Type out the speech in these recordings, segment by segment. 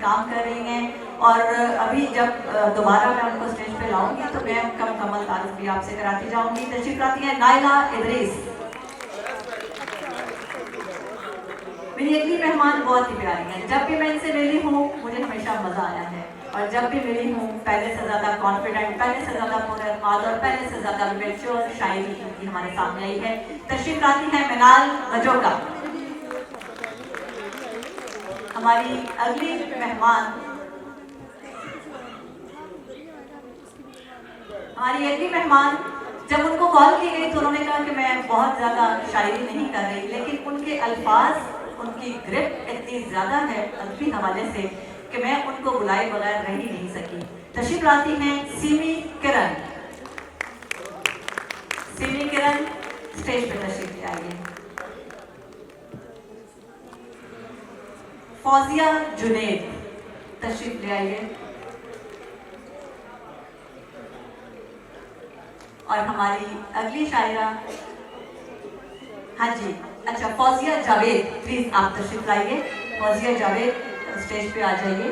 काम कर रही हैं और अभी जब दोबारा मैं उनको स्टेज पे लाऊंगी तो मैं उनका मुकम्मल तारीफ भी आपसे कराती जाऊंगी। तशरीफ लाती हैं नाइला इदरीस। मेरी अगली मेहमान बहुत ही प्यारी हैं। जब भी मैं इनसे मिली हूँ मुझे हमेशा मजा आया है और जब भी मिली हूँ पहले से ज़्यादा कॉन्फिडेंट, पहले से ज़्यादा पुरअमाद और पहले से ज़्यादा मैच्योर शायरी इनकी हमारे सामने आई है। तशरीफ लाती है मिनाल मजोका। हमारी अगली मेहमान जब उनको कॉल की गई तो उन्होंने कहा कि मैं बहुत ज़्यादा शायरी नहीं कर रही, लेकिन उनके अल्फाज, उनकी ग्रिप इतनी ज़्यादा है अदबी हवाले से कि मैं उनको बुलाए बगैर रह ही नहीं सकी। तशरीफ लाती हैं सीमी किरण। सीमी किरण स्टेज पे तशरीफ ले आइए। फौजिया जुनैद तशरीफ ले आइए। और हमारी अगली शायरा, हाँ जी, अच्छा, फौजिया जावेद, प्लीज आप तशरीफ लाइए। फौजिया जावेद स्टेज पे आ जाइए।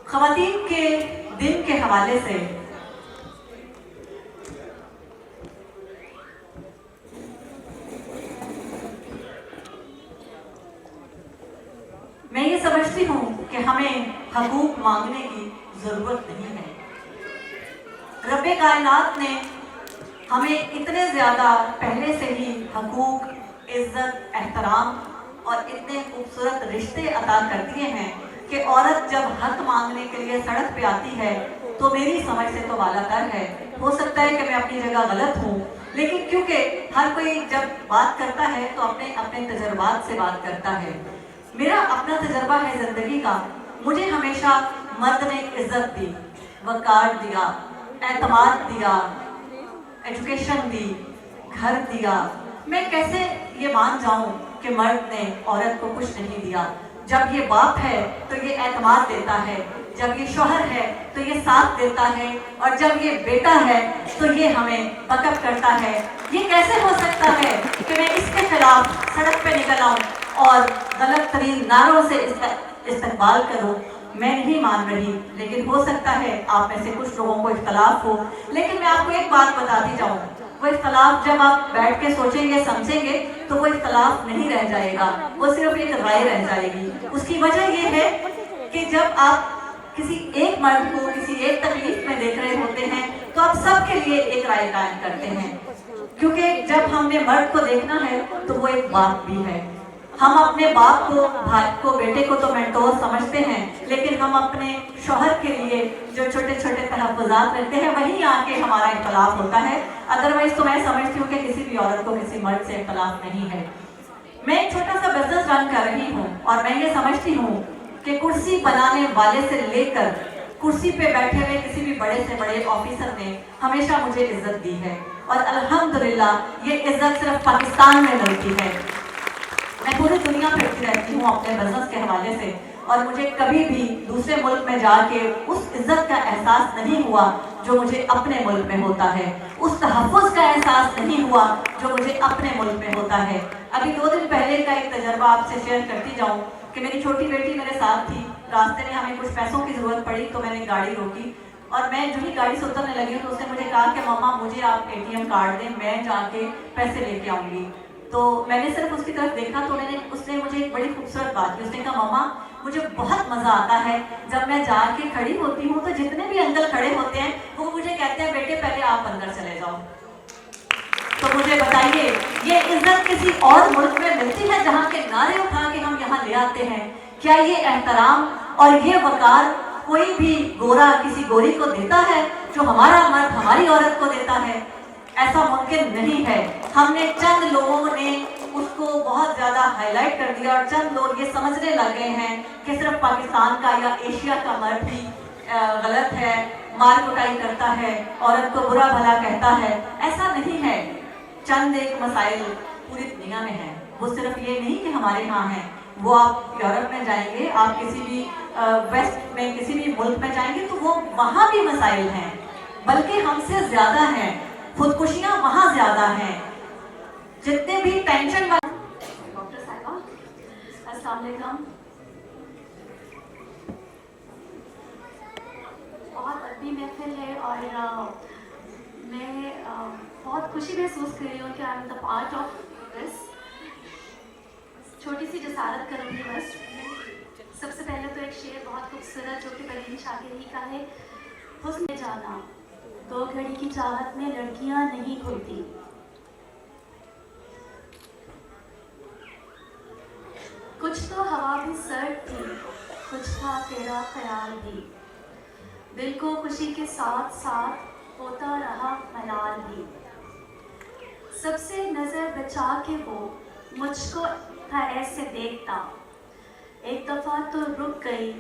ख़वातीन के दिन के हवाले से मैं ये समझती हूँ कि हमें हकूक मांगने की ज़रूरत नहीं है। रब्बे कायनात ने हमें इतने ज़्यादा पहले से ही हकूक, इज़्ज़त, एहतराम और इतने खूबसूरत रिश्ते अता कर दिए हैं कि औरत जब हक मांगने के लिए सड़क पे आती है तो मेरी समझ से तो वालातर है। हो सकता है कि मैं अपनी जगह गलत हूँ, लेकिन क्योंकि हर कोई जब बात करता है तो अपने अपने तजर्बात से बात करता है। मेरा अपना तजर्बा है ज़िंदगी का। मुझे हमेशा मर्द ने इज्जत दी, वक़ार दिया, एतमाद दिया, एजुकेशन दी, घर दिया। मैं कैसे ये मान जाऊं कि मर्द ने औरत को कुछ नहीं दिया? जब ये बाप है तो ये एतमाद देता है, जब ये शौहर है तो ये साथ देता है, और जब ये बेटा है तो ये हमें बकअप करता है। ये कैसे हो सकता है कि मैं इसके खिलाफ सड़क पे निकल आऊँ और गलत तरीन नारों से इस्तेमाल करूं? मैं नहीं मान रही, लेकिन हो सकता है आप में से कुछ लोगों को इख्तलाफ हो। लेकिन मैं आपको एक बात बताती जाऊं, वो इख्तलाफ जब आप बैठ के सोचेंगे, समझेंगे, तो वो इख्तलाफ नहीं रह जाएगा, वो सिर्फ एक राय रह जाएगी। उसकी वजह ये है कि जब आप किसी एक मर्द को किसी एक तकलीफ में देख रहे होते हैं तो आप सबके लिए एक राय कायम करते हैं, क्योंकि जब हमने मर्द को देखना है तो वो एक बाप भी है। हम अपने बाप को, भाई को, बेटे को तो मेंटोर समझते हैं, लेकिन हम अपने शौहर के लिए जो छोटे छोटे तहफ़्फ़ुज़ात रखते हैं वहीं आके हमारा इख्तलाफ होता है। अदरवाइज तो मैं समझती हूँ कि किसी भी औरत को किसी मर्द से इख्तलाफ नहीं है। मैं एक छोटा सा बिजनेस रन कर रही हूँ और मैं ये समझती हूँ कि कुर्सी बनाने वाले से लेकर कुर्सी पे बैठे हुए किसी भी बड़े से बड़े ऑफिसर ने हमेशा मुझे इज्जत दी है, और अल्हम्दुलिल्लाह ये इज्जत सिर्फ पाकिस्तान में मिलती है। मैं पूरी दुनिया फिरती रहती हूँ अपने बिजनेस के हवाले से, और मुझे कभी भी दूसरे मुल्क में जाके उस इज्जत का एहसास नहीं हुआ जो मुझे अपने मुल्क में होता है, उस तहफ़्फ़ुज़ का एहसास नहीं हुआ जो मुझे अपने मुल्क में होता है। अभी 2 दिन पहले का एक तजर्बा आपसे शेयर करती जाऊँ कि मेरी छोटी बेटी मेरे साथ थी। रास्ते में हमें कुछ पैसों की ज़रूरत पड़ी तो मैंने गाड़ी रोकी, और मैं जो ही गाड़ी से उतरने लगी तो उसने मुझे कहा कि मामा मुझे आप ATM कार्ड दें, मैं जाके पैसे लेके आऊँगी। तो मैंने सिर्फ उसकी तरफ देखा तो उसने मुझे एक बड़ी खूबसूरत बात की। उसने कहा मामा मुझे बहुत मज़ा आता है जब मैं जाके खड़ी होती हूँ तो जितने भी अंकल खड़े होते हैं वो मुझे कहते हैं बेटे पहले आप अंदर चले जाओ। तो मुझे बताइए ये इज्जत किसी और मुल्क में मिलती है जहाँ के नारे उठा के हम यहाँ ले आते हैं? क्या ये एहतराम और ये वक़ार कोई भी गोरा किसी गोरी को देता है जो हमारा मर्द हमारी औरत को देता है? ऐसा मुमकिन नहीं है। हमने चंद लोगों ने उसको बहुत ज़्यादा हाईलाइट कर दिया और चंद लोग ये समझने लग गए हैं कि सिर्फ पाकिस्तान का या एशिया का मर्द ही गलत है, मार कुटाई करता है, औरत को बुरा भला कहता है। ऐसा नहीं है। चंद एक मसाइल पूरी दुनिया में है, वो सिर्फ ये नहीं कि हमारे यहाँ हैं। वो आप यूरोप में जाएंगे, आप किसी भी वेस्ट में किसी भी मुल्क में जाएंगे तो वो वहाँ भी मसाइल हैं, बल्कि हमसे ज़्यादा हैं। खुदकुशियाँ वहाँ ज्यादा है। जितने भी टेंशन डॉक्टर साहिबा, अस्सलाम वालेकुम। बहुत अदबी महफिल है और मैं बहुत खुशी महसूस कर रही हूँ कि I am the part of this. छोटी सी जसारत करूँगी बस। सबसे पहले तो एक शेर बहुत खूबसूरत जो कि परवीन शाकिरी का है, हुस्न जाना दो घड़ी की चाहत में लड़कियां नहीं खुलती। कुछ तो हवा भी सर्द थी, कुछ था तेरा ख्याल भी, दिल को खुशी के साथ साथ होता रहा मलाल भी। सबसे नजर बचा के वो मुझको था ऐसे देखता, एक दफा तो रुक गई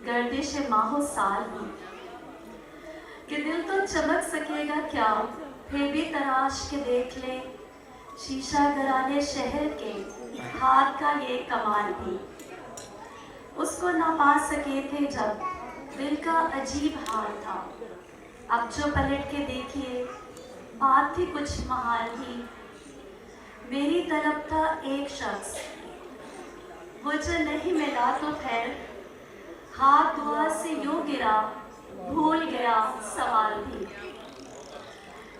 गर्दिश माहो साल भी, कि दिल तो चमक सकेगा क्या फिर भी तराश के देख ले, शीशा घराने शहर के हाथ का ये कमाल भी। उसको ना पा सके थे जब दिल का अजीब हाल था, अब जो पलट के देखिए बात थी कुछ महाल ही। मेरी तरफ था एक शख्स वो जो नहीं मिला तो खैर, हाथ दुआ से यूं गिरा भूल गया सवाल भी,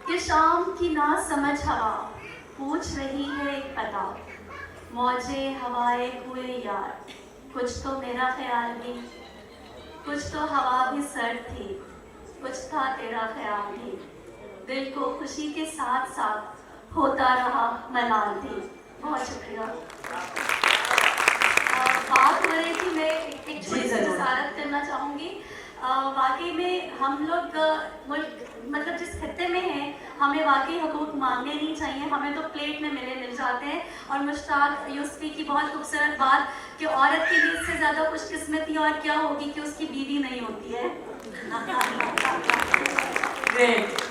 कि शाम की ना समझ हवा पूछ रही है एक पता, मौजे हवाए हुए यार कुछ तो मेरा ख्याल भी, कुछ तो हवा भी सर्द थी, कुछ था तेरा ख्याल भी, दिल को खुशी के साथ साथ होता रहा मलाल भी। बहुत शुक्रिया। बात हो रही थी, मैं एक छोटी सी जसारत करना चाहूँगी। वाकई में हम लोग मुल्क मतलब जिस खत्ते में हैं हमें वाकई हकूक़ मांगने नहीं चाहिए, हमें तो प्लेट में मिल जाते हैं। और मुश्ताक यूसुफ़ी की बहुत खूबसूरत बात कि औरत के लिए इससे ज़्यादा खुशकिस्मती और क्या होगी कि उसकी बीवी नहीं होती है। ग्रेट,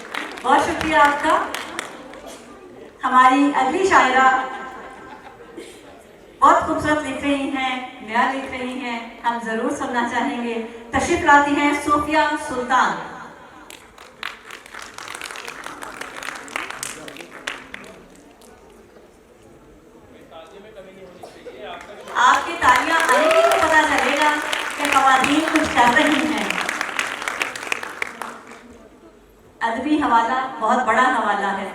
बहुत शुक्रिया आपका। हमारी अगली शायरा बहुत खूबसूरत लिख रही हैं, नया लिख रही हैं, हम जरूर सुनना चाहेंगे। तशरीफ लाती हैं सोफिया सुल्तान। आपकी तालियां आएंगी तो पता चलेगा कि ख़वातीन कुछ कर रही हैं। अदबी हवाला बहुत बड़ा हवाला है।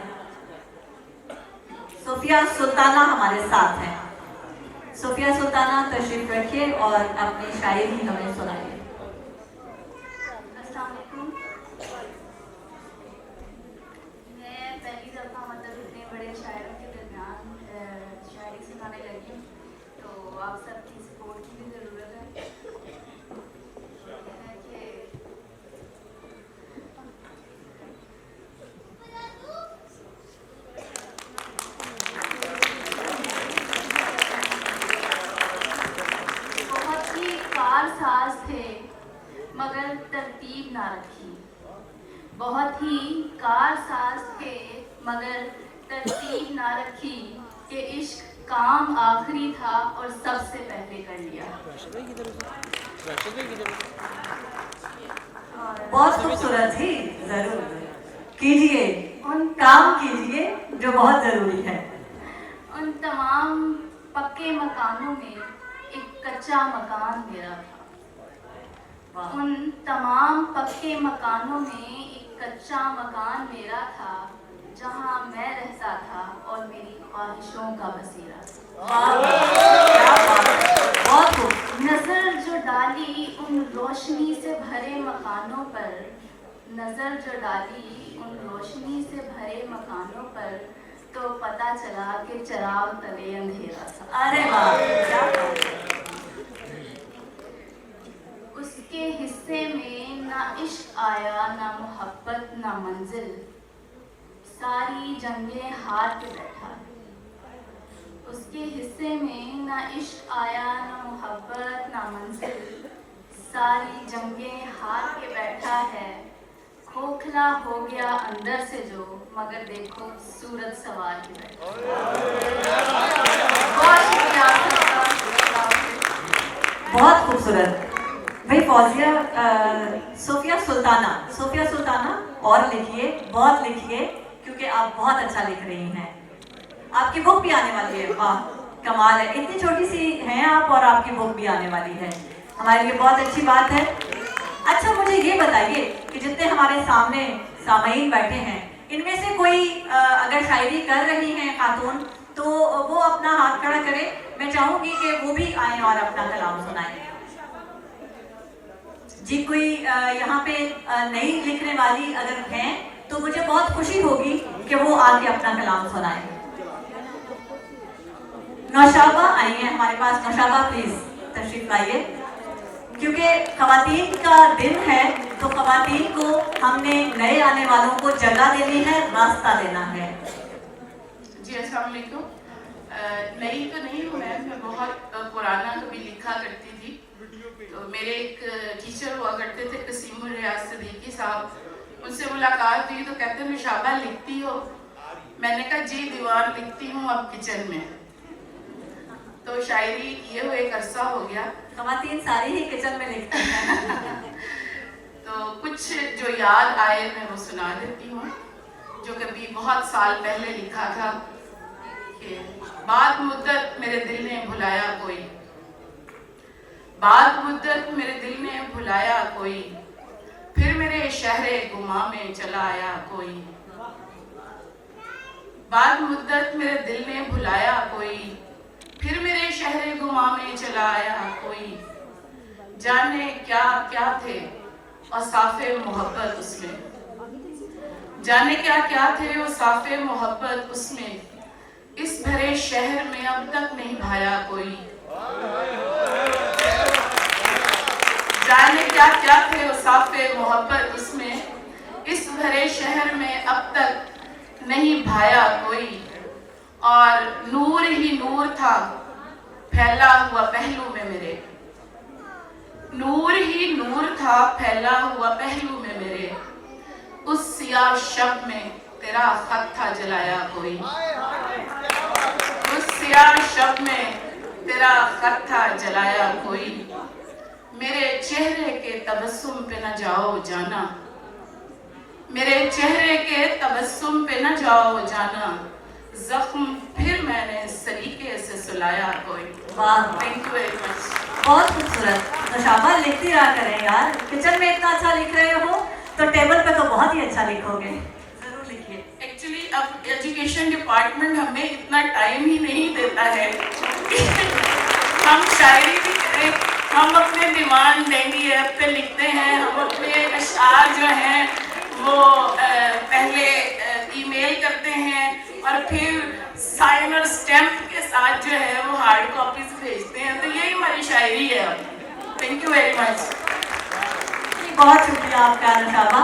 सोफिया सुल्ताना हमारे साथ हैं। सोफिया सुल्ताना तशरीफ रखिए और अपनी शायरी हमें सुनाइए। अस्सलाम वालेकुम। मैं पहली दफ़ा मतलब इतने बड़े शायरों के दरमियान शायरी सुनाने लगी, तो आप सबकी सपोर्ट की भी ज़रूरत है। साज थे मगर तरतीब ना रखी, बहुत ही कारसाज थे मगर तरतीब ना रखी, कि इश्क काम आखिरी था और सबसे पहले कर लिया। बहुत खूबसूरत ही, जरूर कीजिए उन काम कीजिए जो बहुत जरूरी है। उन तमाम पक्के मकानों में एक कच्चा मकान मेरा था, उन तमाम पक्के मकानों में एक कच्चा मकान मेरा था, जहां मैं रहता था और मेरी ख्वाहिशों का बसेरा था। नजर जो डाली उन रोशनी से भरे मकानों पर, नजर जो डाली उन रोशनी से भरे मकानों पर, तो पता चला कि चिराग तले अंधेरा था। अरे वाह, उसके हिस्से में ना इश्क आया ना मोहब्बत ना मंजिल, सारी जंगें हार के बैठा। उसके हिस्से में ना इश्क आया ना मोहब्बत ना मंजिल, सारी जंगें हार के बैठा है। खोखला हो गया अंदर से जो, मगर देखो सूरत सवार के बैठा। बहुत खूबसूरत भाई फौजिया। सोफिया सुल्ताना और लिखिए, बहुत लिखिए, क्योंकि आप बहुत अच्छा लिख रही हैं। आपकी बुक भी आने वाली है, वाह कमाल है, इतनी छोटी सी हैं आप और आपकी बुक भी आने वाली है, हमारे लिए बहुत अच्छी बात है। अच्छा मुझे ये बताइए कि जितने हमारे सामने सामईन बैठे हैं, इनमें से कोई अगर शायरी कर रही हैं खातून तो वो अपना हाथ खड़ा करे, मैं चाहूंगी कि वो भी आए और अपना कलाम सुनाएं। जी कोई यहाँ पे नई लिखने वाली अगर हैं तो मुझे बहुत खुशी होगी कि वो आके अपना कलाम सुनाएं। नौशाबा आई है हमारे पास, नौशाबा प्लीज तशरीफ लाइए, क्योंकि खवातीन का दिन है तो खवातीन को हमने नए आने वालों को जगह देनी है, रास्ता देना है। जी अस्सलाम वालेकुम। नई तो नहीं हूँ मैं बहुत पुराना कभी लिखा करती थी। तो मेरे एक टीचर हुआ करते थे कसीमुर रियाज सदीकी साहब, उनसे मुलाकात हुई तो कहते नौशाबा लिखती हो? मैंने कहा जी दीवार लिखती हूँ अब किचन में। तो शायरी किए हुए एक अरसा हो गया। खवातीन सारी ही किचन में लिखती हैं। तो कुछ जो याद आए मैं वो सुना देती हूँ, जो कभी बहुत साल पहले लिखा था कि बाद मुद्दत मेरे दिल ने भुलाया कोई, बाद मुद्दत मेरे दिल ने भुलाया कोई, फिर मेरे शहरे गुमा में चला आया कोई, बाद मुद्दत मेरे दिल ने भुलाया कोई, फिर मेरे शहरे गुमा में चला आया कोई, जाने क्या क्या थे औसाफे मोहब्बत उसमें, जाने क्या क्या थे औसाफे मोहब्बत उसमें, इस भरे शहर में अब तक नहीं भाया कोई, जाने क्या क्या थे औसाफे मोहब्बत उसमें, इस भरे शहर में अब तक नहीं भाया कोई, और नूर ही नूर था फैला हुआ पहलू में मेरे, नूर ही नूर था फैला हुआ पहलू में मेरे, उस सियाह शब में तेरा खत था जलाया कोई, उस सियाह शब में तेरा खत था जलाया कोई, मेरे चेहरे के तबस्सुम पे न जाओ जाना, मेरे चेहरे के तबस्सुम पे न जाओ जाना, जख्म फिर मैंने सलीके से सुलाया कोई। वाह थैंक यू वेरी मच। बहुत खूबसूरत। नौशाबा लिखती रहा करें यार, किचन में इतना अच्छा लिख रहे हो तो टेबल पे तो बहुत ही अच्छा लिखोगे, जरूर लिखिए। एक्चुअली अब एजुकेशन डिपार्टमेंट हमें इतना टाइम ही नहीं देता है हम शायरी भी करें, हम अपने डिमांड डेंगी ऐप पे लिखते हैं, हम अपने अशआर जो हैं वो पहले ईमेल करते हैं और फिर साइन और स्टैम्प के साथ जो है वो हार्ड कॉपी से भेजते हैं, तो यही हमारी शायरी है अब। Thank you very much. बहुत शुक्रिया आपका नौशाबा।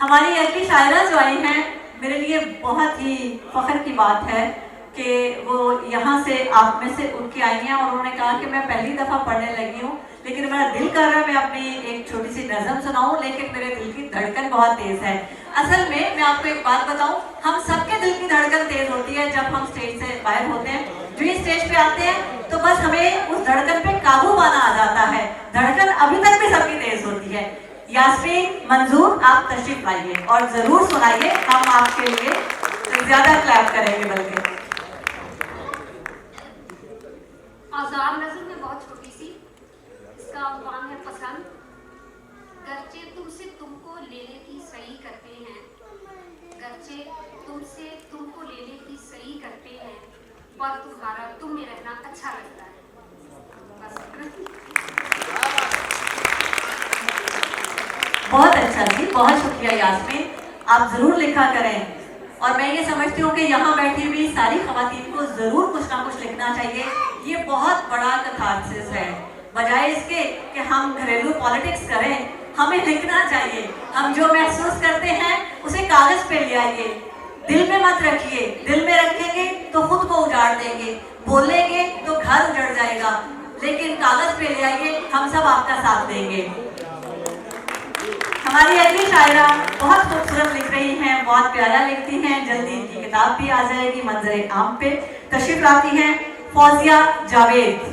हमारी अगली शायरा जो आई हैं, मेरे लिए बहुत ही फख्र की बात है कि वो यहाँ से आप में से उठ के आई हैं और उन्होंने कहा कि मैं पहली दफ़ा पढ़ने लगी हूँ, लेकिन मेरा दिल कर रहा है मैं अपनी एक छोटी सी नज़म सुनाऊँ, लेकिन मेरे दिल की धड़कन बहुत तेज़ है। असल में मैं आपको एक बात बताऊँ, हम सबके दिल की धड़कन तेज़ होती है जब हम स्टेज से बाहर होते हैं। जो ही स्टेज पे आते हैं तो बस हमें उस धड़कन पे काबू पाना आ जाता है, धड़कन अभी तक भी सबकी तेज़ होती है। यास्मीन मंजूर आप तशरीफ लाइए और ज़रूर सुनाइए, हम आपके लिए ज़्यादा क्लैप करेंगे। बल्कि आज़ाद नज़र में बहुत छोटी सी, इसका अनवान है पसंद। गर्चे तुमसे तुमको लेने की सही करते हैं, गर्चे तुमसे तुमको लेने की सही करते हैं, पर तुम्हारा तुम में रहना अच्छा लगता है। बहुत अच्छा जी, बहुत शुक्रिया यास्मीन, आप ज़रूर लिखा करें। और मैं ये समझती हूँ कि यहाँ बैठी हुई सारी खवातीन को ज़रूर कुछ ना कुछ लिखना चाहिए। ये बहुत बड़ा कथार्सिस है, बजाय इसके कि हम घरेलू पॉलिटिक्स करें, हमें लिखना चाहिए। हम जो महसूस करते हैं उसे कागज़ पे ले आइए, दिल में मत रखिए, दिल में रखेंगे तो खुद को उजाड़ देंगे, बोलेंगे तो घर उजड़ जाएगा, लेकिन कागज़ पे ले आइए, हम सब आपका साथ देंगे। हमारी अगली शायरा बहुत खूबसूरत लिख रही हैं, बहुत प्यारा लिखती हैं, जल्दी इनकी किताब भी आ जाएगी मंजर आम पे। तशरीफ लाती हैं फौजिया जावेद।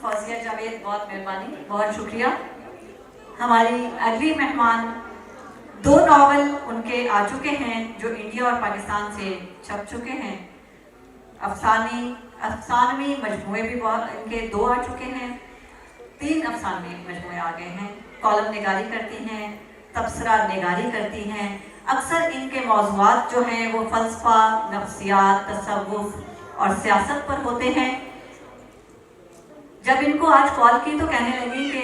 फौजिया जावेद, बहुत मेहरबानी, बहुत शुक्रिया। हमारी अगली मेहमान, 2 नॉवल उनके आ चुके हैं जो इंडिया और पाकिस्तान से छप चुके हैं। अफसानवी मजमूए भी बहुत इनके 2 आ चुके हैं। 3 अफसानवी मजमूए आ गए हैं। कॉलम निगारी करती हैं, तबसरा निगारी करती हैं। अक्सर इनके मौज़ूआत जो हैं वो फ़लसफ़ा, नफ्सियात, तसव्वुफ़ और सियासत पर होते हैं। जब इनको आज कॉल की तो कहने लगी कि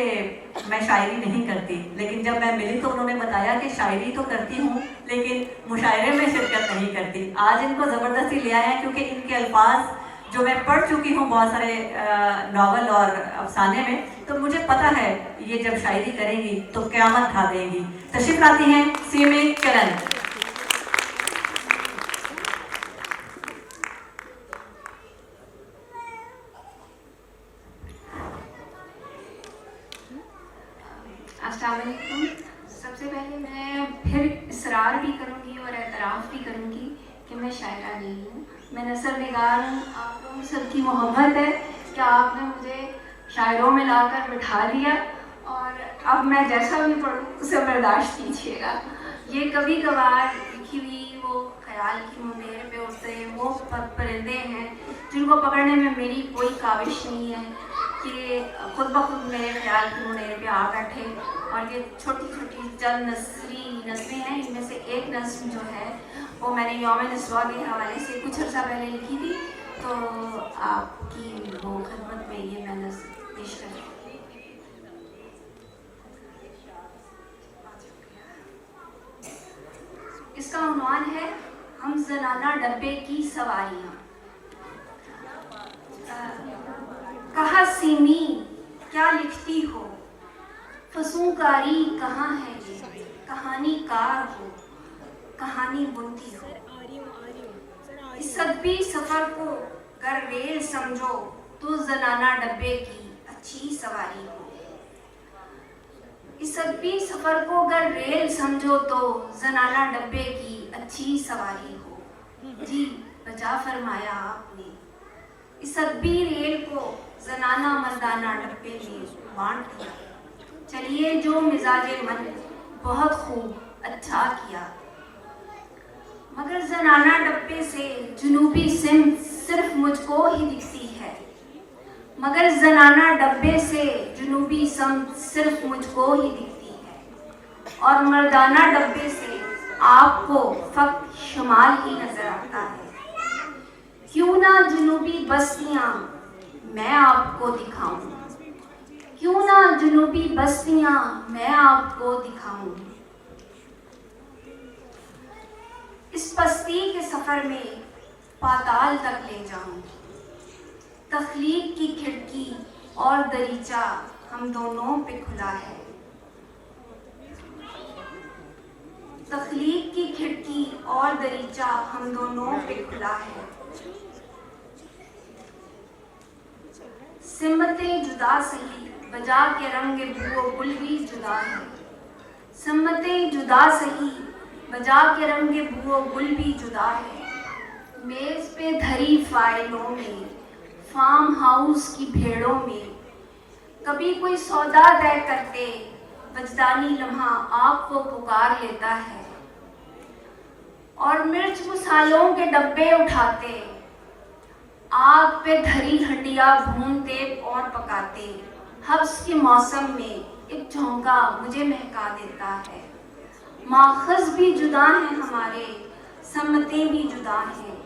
मैं शायरी नहीं करती, लेकिन जब मैं मिली तो उन्होंने बताया कि शायरी तो करती हूँ लेकिन मुशायरे में शिरकत नहीं करती। आज इनको ज़बरदस्ती ले आए हैं क्योंकि इनके अल्फाज जो मैं पढ़ चुकी हूँ बहुत सारे नावल और अफसाने में, तो मुझे पता है ये जब शायरी करेंगी तो क़यामत ढा देंगी। तशरीफ लाती हैं सीमे चरण। अस्सलाम वालेकुम। सबसे पहले मैं फिर इसरार भी करूँगी और एतराफ़ भी करूँगी कि मैं शायरा नहीं हूँ, मैं नसर निगार हूँ। आप लोगों सबकी मोहब्बत है कि आपने मुझे शायरों में लाकर बिठा दिया और अब मैं जैसा भी पढ़ूँ उसे बर्दाश्त कीजिएगा। ये कभी कभार लिखी हुई वो ख्याल की मुंडेर पे उड़ते वो परिंदे हैं जिनको पकड़ने में मेरी कोई काविश नहीं है कि खुद ब खुद मेरे ख्याल की मुंडेर पे आ बैठे। और ये छोटी छोटी चंद नसरी नज़में हैं, इनमें से एक नज़्म जो है वो मैंने यौम निस्वा के हवाले से कुछ अर्सा पहले लिखी थी, तो आपकी वो खिदमत में ये मैं नज़्म पेश कर रही हूँ। इसका उन्वान है हम ज़नाना डब्बे की सवारियाँ। कहा सीमी क्या लिखती हो, फसूकारी कहाँ है ये, कहानी कार हो कहानी बुनती हो। इस सदबी सफ़र को गर रेल समझो तो ज़नाना डब्बे की अच्छी सवारी हो। इस सदबी सफ़र को गर रेल समझो तो ज़नाना डब्बे की अच्छी सवारी हो। जी बजा फरमाया आपने, इस सदबी रेल को ज़नाना मर्दाना डब्बे में बांट दिया। चलिए जो मिजाजे मन बहुत खूब अच्छा किया, मगर ज़नाना डब्बे से जुनूबी सिंध सिर्फ मुझको ही दिखती है। मगर ज़नाना डब्बे से जुनूबी सिंध सिर्फ मुझको ही दिखती है और मर्दाना डब्बे से आपको फक्त शुमाल ही नजर आता है। क्यों ना जुनूबी बस्तियां मैं आपको दिखाऊं, क्यों ना जुनूबी बस्तियां मैं आपको दिखाऊं। इस पस्ती के सफर में पाताल तक ले जाऊं। तख्लीक की खिड़की और दरीचा हम दोनों पे खुला है। तख्लीक की खिड़की और दरीचा हम दोनों पे खुला है। सिम्मतें जुदा सही बजा के रंग बुओ गुल भी जुदा है। सिम्मतें जुदा सही बजा के रंग बुओ गुल भी जुदा है। मेज पे धरी फाइलों में, फार्म हाउस की भेड़ों में, कभी कोई सौदा तय करते वजदानी लम्हा आपको पुकार लेता है। और मिर्च मसालों के डब्बे उठाते, आग पे धरी हंडिया भूनते और पकाते। हब्स के मौसम में एक झोंका मुझे महका देता है। माखज़ भी जुदा हैं हमारे, सम्मतें भी जुदा हैं।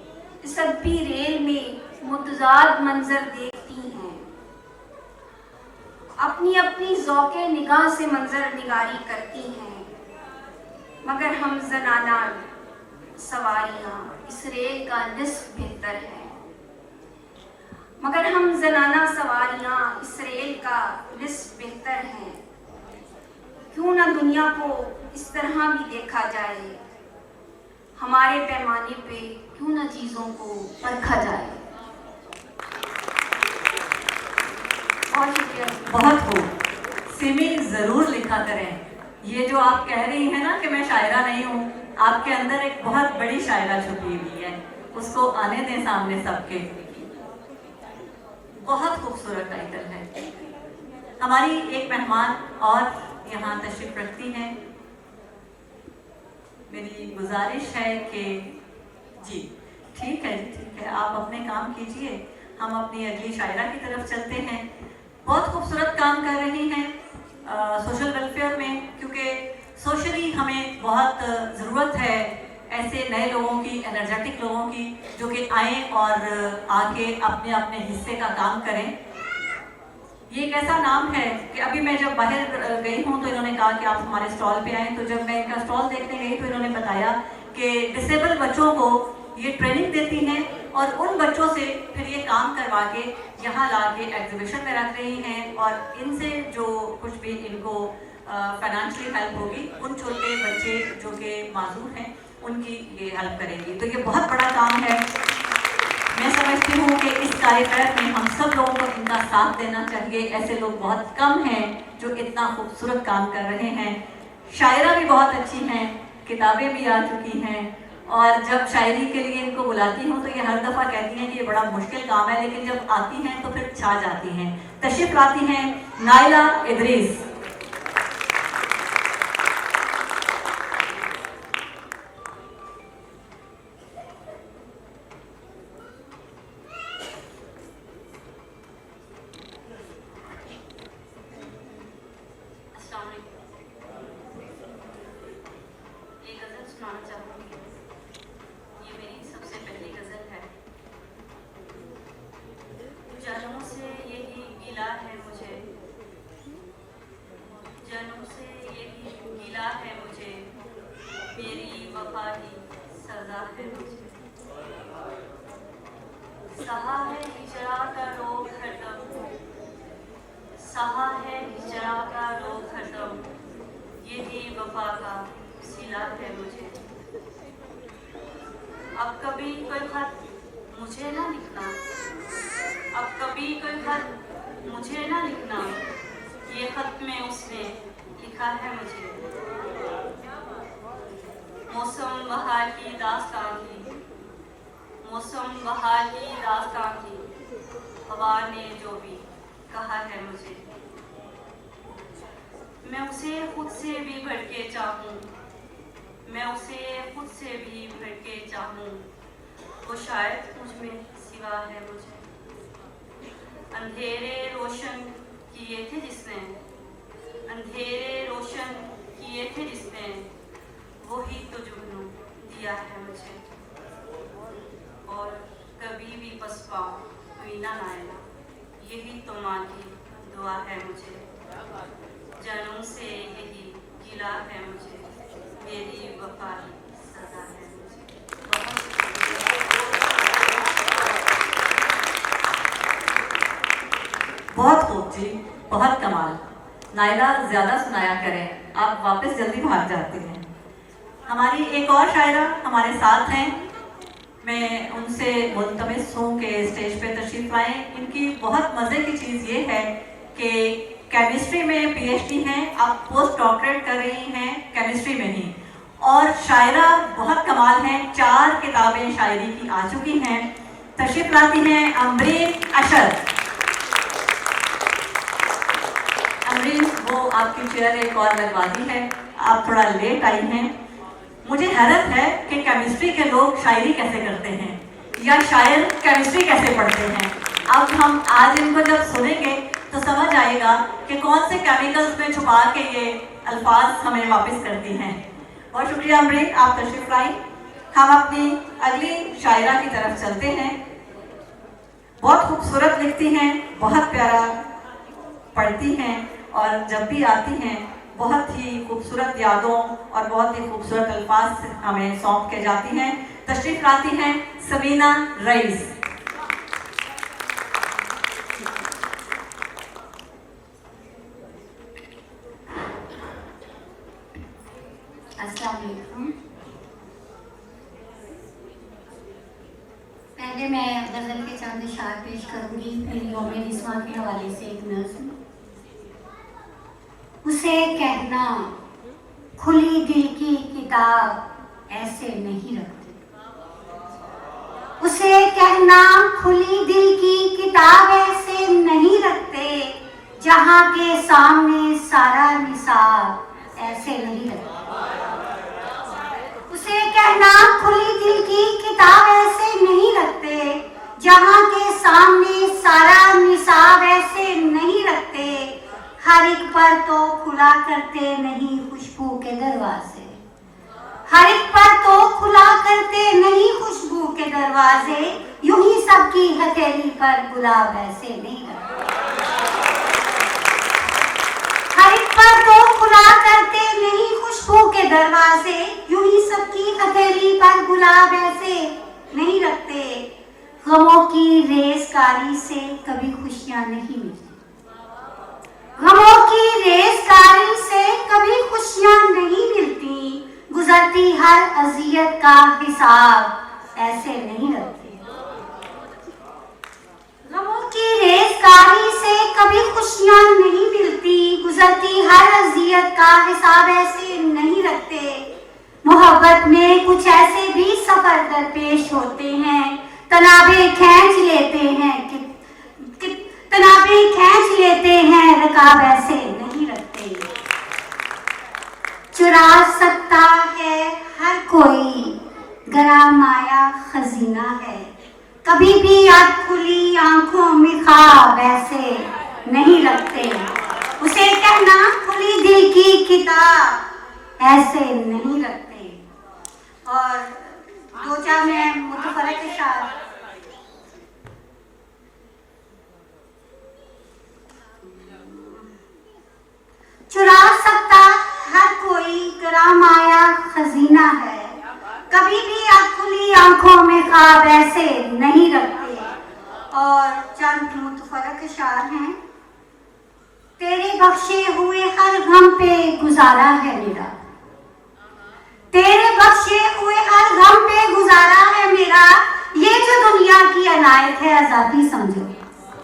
इस अदबी रेल में मुतज़ाद मंजर देखती हैं। अपनी अपनी ज़ौक़े निगाह से मंजर निगारी करती हैं। मगर हम ज़नाना सवारियाँ इस रेल का निस्फ़ बेहतर है। मगर हम ज़नाना सवारियाँ इस रेल का निस्फ़ बेहतर हैं। क्यों ना दुनिया को इस तरह भी देखा जाए, हमारे पैमाने पे क्यों ना चीज़ों को परखा जाए। बहुत शुक्रिया। बहुत खूब। सिमी ज़रूर लिखा करें। ये जो आप कह रही हैं ना कि मैं शायरा नहीं हूँ, आपके अंदर एक बहुत बड़ी शायरा छुपी हुई है, उसको आने दें सामने सबके। बहुत खूबसूरत टाइटल है। हमारी एक मेहमान और यहाँ तशरीफ रखती हैं। मेरी गुजारिश है कि जी ठीक है, ठीक है, आप अपने काम कीजिए, हम अपनी अगली शायरा की तरफ चलते हैं। बहुत खूबसूरत काम कर रही हैं सोशल वेलफेयर में, क्योंकि सोशली हमें बहुत ज़रूरत है ऐसे नए लोगों की, एनर्जेटिक लोगों की, जो कि आएँ और आके अपने अपने हिस्से का काम करें। ये एक ऐसा नाम है कि अभी मैं जब बाहर गई हूँ तो इन्होंने कहा कि आप हमारे स्टॉल पे आएँ, तो जब मैं इनका स्टॉल देखने गई तो इन्होंने बताया कि डिसेबल बच्चों को ये ट्रेनिंग देती हैं और उन बच्चों से फिर ये काम करवा के यहाँ ला के एग्जीबिशन में रख रही हैं, और इनसे जो कुछ भी इनको फाइनेंशियली हेल्प होगी उन छोटे बच्चे जो कि माजूर हैं उनकी ये हेल्प करेंगी। तो ये बहुत बड़ा काम है। मैं समझती हूँ कि इस कार्यक्रम में हम सब लोगों को इनका साथ देना चाहिए। ऐसे लोग बहुत कम हैं जो इतना खूबसूरत काम कर रहे हैं। शायरा भी बहुत अच्छी हैं, किताबें भी आ चुकी हैं, और जब शायरी के लिए इनको बुलाती हूँ तो ये हर दफ़ा कहती हैं कि ये बड़ा मुश्किल काम है, लेकिन जब आती हैं तो फिर छा जाती हैं। तशरीफ लाती हैं नाइला इदरीस। जनों से यही गिला है मुझे, जनों से यही गिला है मुझे, मेरी वफा ही सजा है मुझे। सहा है हिजरा का रोग हरदम, सहा है हिजरा का रोग हरदम, यही वफा का सिला है मुझे। अब कभी कोई खत मुझे ना लिखना, अब कभी कोई खत मुझे ना लिखना, ये खत में उसने लिखा है मुझे। मौसम बहार की दास्तां की, मौसम बहार की दास्तां की, हवा ने जो भी कहा है मुझे। मैं उसे खुद से भी बढ़ के चाहूँ, मैं उसे खुद से भी बढ़ के चाहूँ, वो शायद मुझ में सिवा है मुझे। अंधेरे रोशन किए थे जिसने, अंधेरे रोशन किए थे जिसने, वही तो जुगनू दिया है मुझे। और कभी भी पछताऊं हुई ना नायला, यही तो माँ की दुआ है मुझे। जनों से यही गिला है मुझे, मेरी वफा ही सजा है मुझे। बहुत खूब जी, बहुत कमाल। नाइला ज़्यादा सुनाया करें, आप वापस जल्दी भाग जाते हैं। हमारी एक और शायरा हमारे साथ हैं, मैं उनसे मुल्तमिस हूँ कि स्टेज पे तशरीफ लाएँ। इनकी बहुत मज़े की चीज़ ये है कि केमिस्ट्री में पीएचडी हैं, आप पोस्ट डॉक्टरेट कर रही हैं केमिस्ट्री में ही, और शायरा बहुत कमाल हैं। 4 किताबें शायरी की आ चुकी हैं। तशरीफ लाती हैं अमरीन अशद। अमरीन, वो आपकी चेयर एक और लगवा दी है, आप थोड़ा लेट आई हैं। मुझे हैरत है कि केमिस्ट्री के लोग शायरी कैसे करते हैं, या शायर केमिस्ट्री कैसे पढ़ते हैं। अब हम आज इनको जब सुनेंगे तो समझ आएगा कि कौन से केमिकल्स में छुपा के ये अल्फाज हमें वापस करती हैं। बहुत शुक्रिया अमरीन, आप तशरीफ लाई। हम अपनी अगली शायरा की तरफ चलते हैं। बहुत खूबसूरत लिखती हैं, बहुत प्यारा पढ़ती हैं, और जब भी आती हैं बहुत ही खूबसूरत यादों और बहुत ही खूबसूरत अल्फाज हमें सौंप के जाती हैं। तशरीफ लाती हैं सबीना रईस। अस्सलाम वालेकुम। पहले मैं गज़ल के चंद इशार पेश करूंगी, फिर यौम निस्वां के हवाले से एक नज़्म। उसे कहना खुली दिल की किताब ऐसे नहीं रखते, उसे कहना खुली दिल की किताब ऐसे नहीं रखते, जहाँ के सामने सारा निसाब ऐसे नहीं रखते। उसे कहना खुली दिल की किताब ऐसे नहीं रखते, जहाँ के सामने सारा निसाब ऐसे नहीं रखते। हर एक पर तो खुला करते नहीं खुशबू के दरवाजे, हर एक पर तो खुला करते नहीं खुशबू के दरवाजे। यूं ही सबकी हथेली पर गुलाब ऐसे नहीं रखते, हर एक पर तो खुला करते नहीं खुशबू के दरवाजे। यूं ही सबकी हथेली पर गुलाब ऐसे नहीं रखते। गमों की रेज़गारी से कभी खुशियां नहीं मिलती, गमों की रेज़गारी से कभी खुशियां नहीं मिलती। गुजरती हर अज़ियत का हिसाब ऐसे नहीं रखते, गमों की रेज़गारी से कभी खुशियां नहीं मिलती। गुजरती हर अज़ियत का हिसाब ऐसे नहीं रखते। मोहब्बत में कुछ ऐसे भी सफर दरपेश होते हैं, तनाबे खींच लेते हैं तनाबे खींच लेते हैं, रकाब ऐसे नहीं रखते। चुरा सकता है हर कोई गरा माया खजीना है, कभी भी आँख खुली आंखों में ख्वाब ऐसे नहीं रखते। उसे कहना खुली दिल की किताब ऐसे नहीं रखते। और दो चार में मुतफरक इशार चुरा सकता हर कोई गराम आया खजीना है, कभी भी खुली आंखों में ख्वाब ऐसे नहीं रखते। और चंद मुतफरक इशार हैं। तेरे बख्शे हुए हर गम पे गुजारा है मेरा, तेरे बख्शे हुए हर गम पे गुजारा है मेरा। ये जो दुनिया की अनायत है आजादी समझो।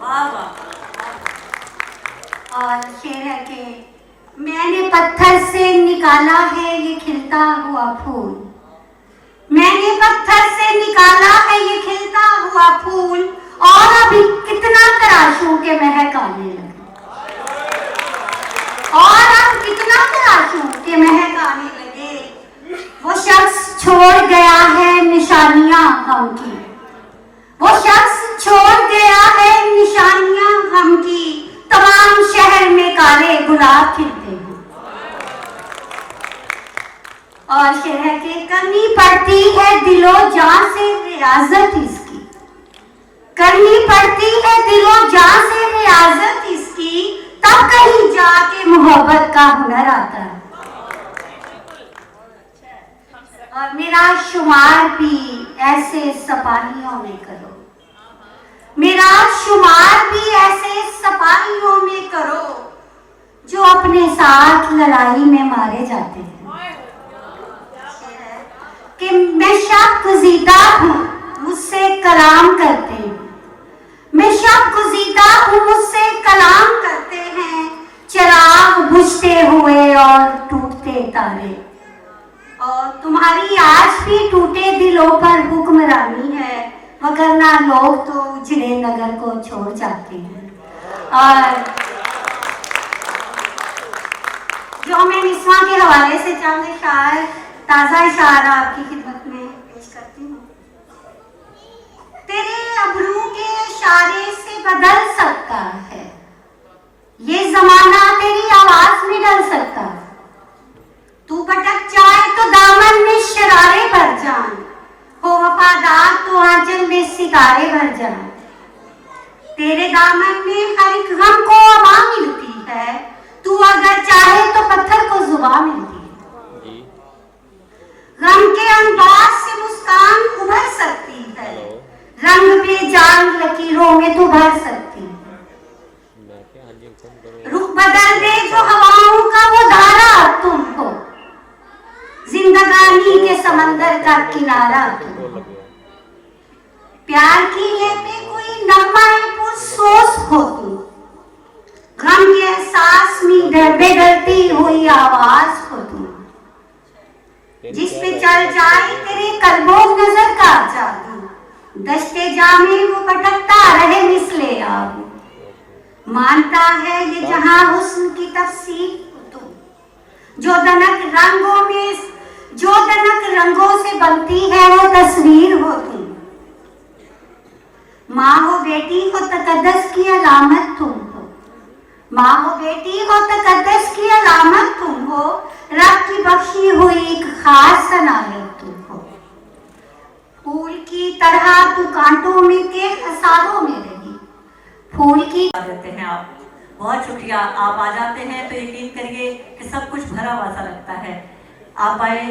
वाह वाह। और शेर है कि मैंने पत्थर से निकाला है ये खिलता हुआ फूल, मैंने पत्थर से निकाला है ये खिलता हुआ फूल, और अभी कितना तराशूं के महक आने लगे, और अब कितना तराशूं के महक आने लगे। वो शख्स छोड़ गया है निशानियां गम की, वो शख्स छोड़ गया है निशानियां गम की। तमाम शहर में काले गुलाब खिलते हैं। और शहर के करनी पड़ती है दिलो जान से रियाजत इसकी, करनी पड़ती है दिलो जान से रियाजत इसकी, तब कहीं जाके मोहब्बत का हुनर आता है। और मेरा शुमार भी ऐसे सिपाहियों में करो, मेरा शुमार भी ऐसे सिपाहियों में करो, जो अपने साथ लड़ाई में मारे जाते हैं। कि मैं शब गुज़ीदा हूँ मुझसे कलाम करते हैं, मैं शब गुज़ीदा हूँ मुझसे कलाम करते हैं। चिराग बुझते हुए और टूटते तारे, और तुम्हारी आज भी टूटे दिलों पर हुक्मरानी है, मगर ना लोग तो उजड़े नगर को छोड़ जाते हैं। और जो मैं निस्वा के हवाले से चंद इशार, ताज़ा इशारा आपकी खिदमत में पेश करती हूँ। तेरे अबरू के इशारे से बदल सकता है ये जमाना, तेरी आवाज में डल सकता है। तू भटक जाए तो दामन में शरारे भर जान, हो वफादार तो आंचल में सितारे भर जान। तेरे दामन में हर एक गम को आवा मिलती है, तू अगर चाहे तो पत्थर को जुबान मिलती है। गम के अंदाज से मुस्कान उभर सकती है, रंग पे जान लकीरों में तू भर सकती है। रुख बदल दे जो हवाओं का वो धारा तुम हो, जिंदगानी के समंदर का किनारा तुम हो। प्यार की ले पे कोई नगमा पुरसोस हो तुम, गम के एहसास में बेदर्दी हुई आवाज हो तुम। जिस पे चल जाए तेरे कल्बों नजर का जादू, दश्ते जामे वो भटकता रहे मिसले आबू। मानता है ये जहां हुस्न की तफसीर हो तुम, जो दनक रंगों से बनती है वो तस्वीर हो तुम। माँ हो बेटी हो तकद्दस की अलामत तुम हो, माँ हो बेटी हो तकद्दस की अलामत तुम हो, रब की बख्शी हुई एक खास सनायत तुम हो। फूल की तरह तू कांटों में के हसारों में रही, फूल की देते हैं आप। बहुत शुक्रिया। आप आ जाते हैं तो यकीन करिए कि सब कुछ भरा हुआ सा लगता है। आप आए,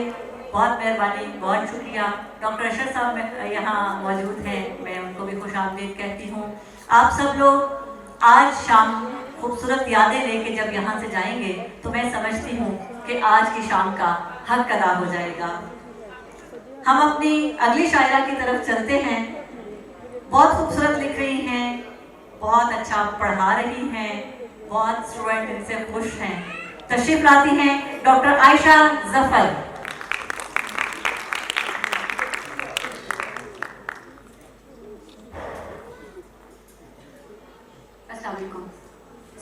बहुत मेहरबानी, बहुत शुक्रिया। डॉक्टर अशर साहब यहाँ मौजूद हैं, मैं उनको भी खुशामदीद कहती हूँ। आप सब लोग आज शाम खूबसूरत यादें लेके जब यहाँ से जाएंगे तो मैं समझती हूँ कि आज की शाम का हक अदा हो जाएगा। हम अपनी अगली शायरा की तरफ चलते हैं। बहुत खूबसूरत लिख रही हैं, बहुत अच्छा पढ़ा रही हैं, बहुत स्टूडेंट इनसे खुश हैं। तशरीफ लाती हैं डॉक्टर आयशा जफर। अस्सलाम वालेकुम।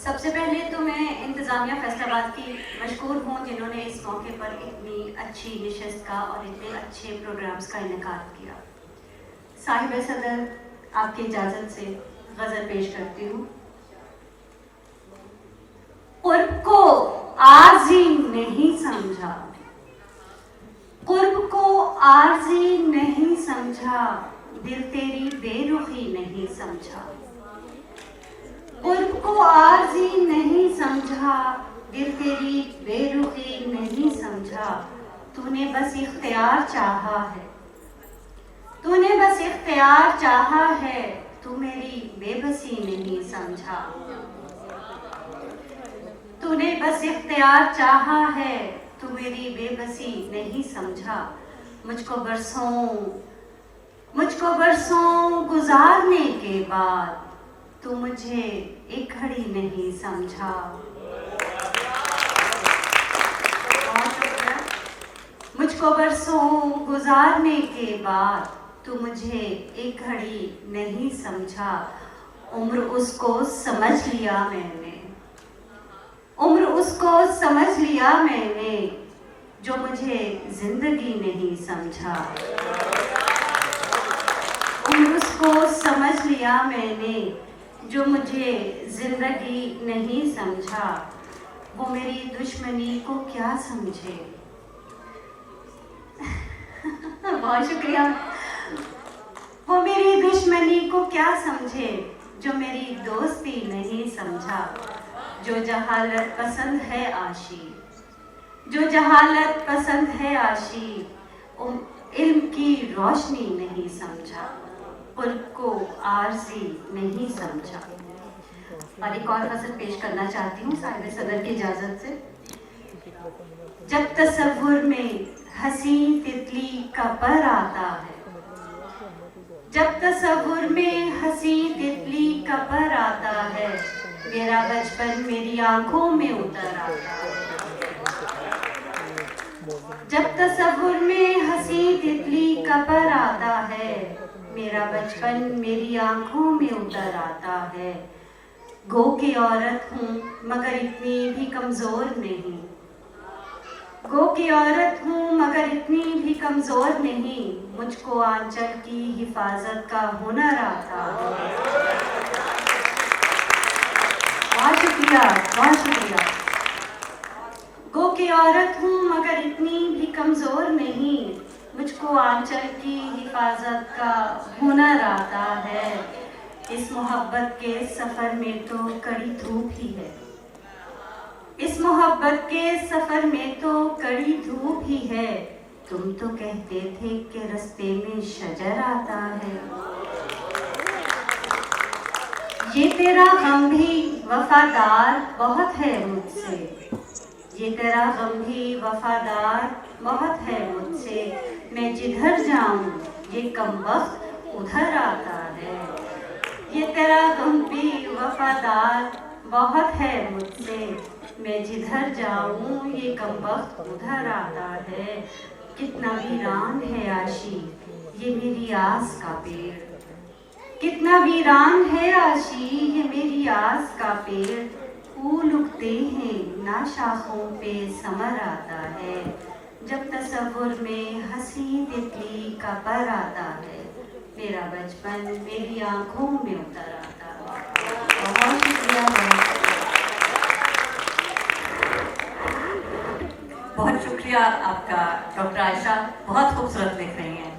सबसे पहले तो मैं इंतज़ामिया फैसलाबाद की मशकूर हूँ जिन्होंने इस मौके पर इतनी अच्छी नशिस्त का और इतने अच्छे प्रोग्राम्स का इनेकाद किया। साहिब सदर, आपकी इजाज़त से गज़ल पेश करती हूँ। कुर्ब को आर्ज़ी नहीं समझा, कुर्ब को आर्ज़ी नहीं समझा, दिल तेरी बेरुखी नहीं समझा। कुर्ब को आर्ज़ी नहीं समझा, दिल तेरी बेरुखी नहीं समझा। तूने बस इख्तियार चाहा है, तूने बस इख्तियार चाहा है, तू मेरी बेबसी नहीं समझा। तूने बस इख्तियार चाहा है, तू मेरी बेबसी नहीं समझा। मुझको बरसों गुजारने के बाद तू मुझे एक घड़ी नहीं समझा। मुझको बरसों गुजारने के बाद तू मुझे एक घड़ी नहीं समझा। उम्र उसको समझ लिया मैंने, उम्र उसको समझ लिया मैंने, जो मुझे जिंदगी नहीं समझा। उम्र उसको समझ लिया मैंने, जो मुझे जिंदगी नहीं समझा। वो मेरी दुश्मनी को क्या समझे। बहुत शुक्रिया। वो मेरी दुश्मनी को क्या समझे, जो मेरी दोस्ती नहीं समझा। जो जहालत पसंद है आशी, जो जहालत पसंद है आशी, इल्म की रोशनी नहीं समझा, कुर्ब को आर्ज़ी नहीं समझा। और एक और गज़ल पेश करना चाहती हूँ साहिब सदर की इजाज़त से। जब तसव्वुर में हंसी तितली का पर आता है, जब तसव्वुर में हंसी तितली का पर आता है, मेरा बचपन मेरी आंखों में उतर आता है। जब तसव्वुर में हंसी तितली का पर आता है, मेरा बचपन मेरी आंखों में उतर आता है। गो की औरत हूँ मगर इतनी भी कमज़ोर नहीं, गो की औरत हूँ मगर इतनी भी कमज़ोर नहीं, मुझको आंचल की हिफाजत का हुनर आता है। बहुत शुक्रिया, बहुत शुक्रिया। गो की औरत हूँ मगर इतनी भी कमज़ोर नहीं, मुझको आंचल की हिफाजत का हुनर आता है। इस मोहब्बत के सफ़र में तो कड़ी धूप ही है, इस मोहब्बत के सफ़र में तो कड़ी धूप ही है। तुम तो कहते थे कि रास्ते में शजर आता है। ये तेरा गम भी वफादार बहुत है मुझसे, ये तेरा गम भी वफादार बहुत है मुझसे। मैं जिधर जाऊं ये कमबख्त उधर आता है। ये तेरा गम भी वफादार बहुत है मुझसे, मैं जिधर जाऊं ये कमबख्त उधर आता है। कितना वीरान है आशी ये मेरी आस का पेड़, कितना वीरान है आशी ये मेरी आस का पेड़, फूल उगते हैं ना शाखों पे समर आता है, जब तसव्वुर में हंसी तितली का पर आता है, मेरा बचपन मेरी आंखों में उतर आता है। बहुत शुक्रिया। बहुत शुक्रिया आपका डॉक्टर आयशा, बहुत खूबसूरत लिख रही हैं।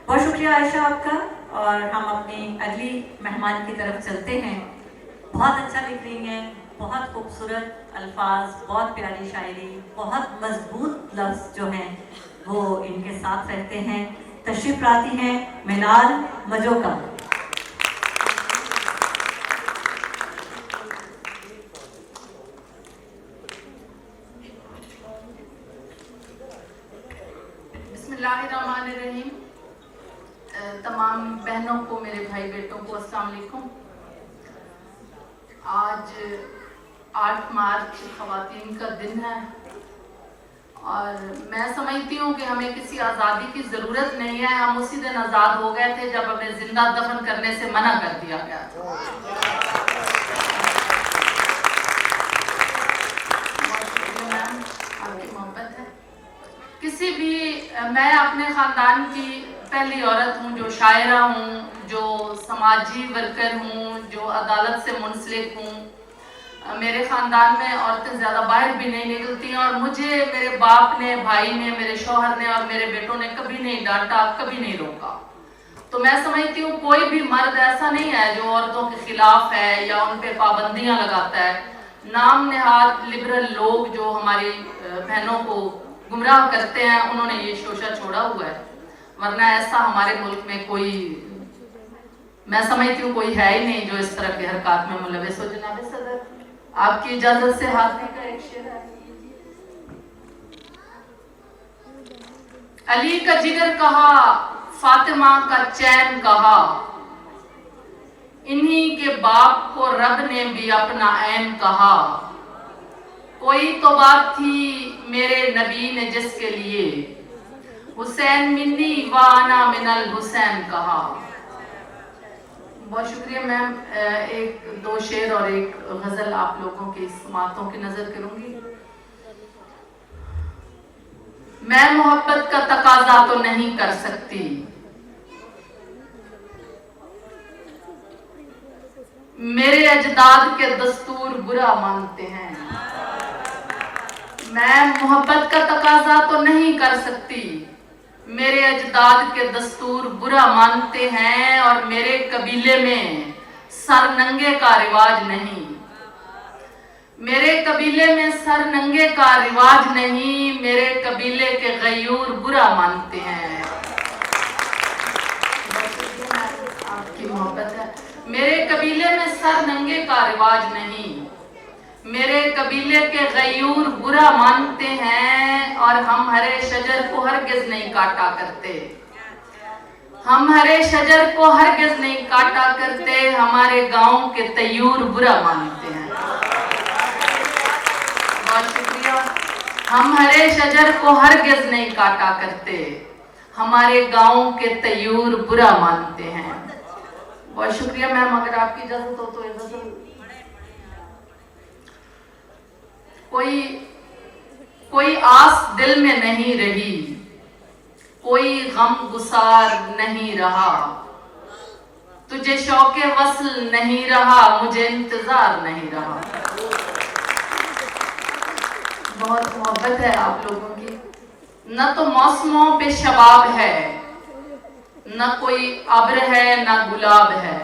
बहुत शुक्रिया आयशा आपका। और हम अपनी अगली मेहमान की तरफ चलते हैं। बहुत अच्छा लिख रही हैं, बहुत खूबसूरत अल्फाज, बहुत प्यारी शायरी, बहुत मजबूत लफ्ज़ जो हैं वो इनके साथ रहते हैं। तशरीफ लाती हैं मिनाल मजोका। बिस्मिल्लाहिर्रहमानिर्रहीम। तमाम बहनों को, मेरे भाई बेटों को अस्सलाम वालेकुम। आज 8 मार्च ख़वातीन का दिन है और मैं समझती हूँ कि हमें किसी आज़ादी की ज़रूरत नहीं है। हम उसी दिन आज़ाद हो गए थे जब हमें जिंदा दफन करने से मना कर दिया गया था। मैम, आपकी मोहब्बत है। किसी भी, मैं अपने ख़ानदान की पहली औरत हूँ जो शायरा हूँ, जो समाजी वर्कर हूँ, जो अदालत से मुंसलिक हूँ। मेरे ख़ानदान में औरतें ज़्यादा बाहर भी नहीं निकलती हैं और मुझे मेरे बाप ने, भाई ने, मेरे शौहर ने और मेरे बेटों ने कभी नहीं डांटा, कभी नहीं रोका। तो मैं समझती हूँ कोई भी मर्द ऐसा नहीं है जो औरतों के खिलाफ है या उन पे पाबंदियाँ लगाता है। नाम नेहाद लिबरल लोग जो हमारी बहनों को गुमराह करते हैं, उन्होंने ये शोशा छोड़ा हुआ है, वरना ऐसा हमारे मुल्क में कोई, मैं समझती हूँ कोई है ही नहीं जो इस तरह के हरकत में मुलविस हो। जनाब सदर, आपकी इजाजत से हाथी का एक शेर है। अली का जिगर कहा, फातिमा का चैन कहा, इन्हीं के बाप को रब ने भी अपना ऐन कहा। कोई तो बात थी मेरे नबी ने जिसके लिए, हुसैन मिन्नी व अना मिनल हुसैन कहा। बहुत शुक्रिया मैम। एक दो शेर और एक गजल आप लोगों की समातों की नजर करूंगी। मैं मोहब्बत का तकाजा तो नहीं कर सकती, मेरे अजदाद के दस्तूर बुरा मानते हैं। मैं मोहब्बत का तकाजा तो नहीं कर सकती, मेरे अजदाद के दस्तूर बुरा मानते हैं और मेरे कबीले में सर नंगे का रिवाज नहीं। मेरे कबीले में सर नंगे का रिवाज नहीं, मेरे कबीले के गयूर बुरा मानते हैं। आपकी मोहब्बत है। मेरे कबीले में सर नंगे का रिवाज नहीं, मेरे कबीले के गयूर बुरा मानते हैं और हम हरे शजर को हरगिज नहीं काटा करते। हम हरे शजर को हरगिज नहीं काटा करते, हमारे गांव के तयूर बुरा मानते हैं। बहुत शुक्रिया। हम हरे शजर को हरगिज नहीं काटा करते, हमारे गांव के तयूर बुरा मानते हैं। बहुत शुक्रिया मैम। अगर आपकी इजाजत हो तो इजाजत। कोई आस दिल में नहीं रही, कोई गम गुसार नहीं रहा, तुझे शौके वस्ल नहीं रहा, मुझे इंतजार नहीं रहा। बहुत मोहब्बत है आप लोगों की। न तो मौसमों पे शबाब है, न कोई अब्र है न गुलाब है।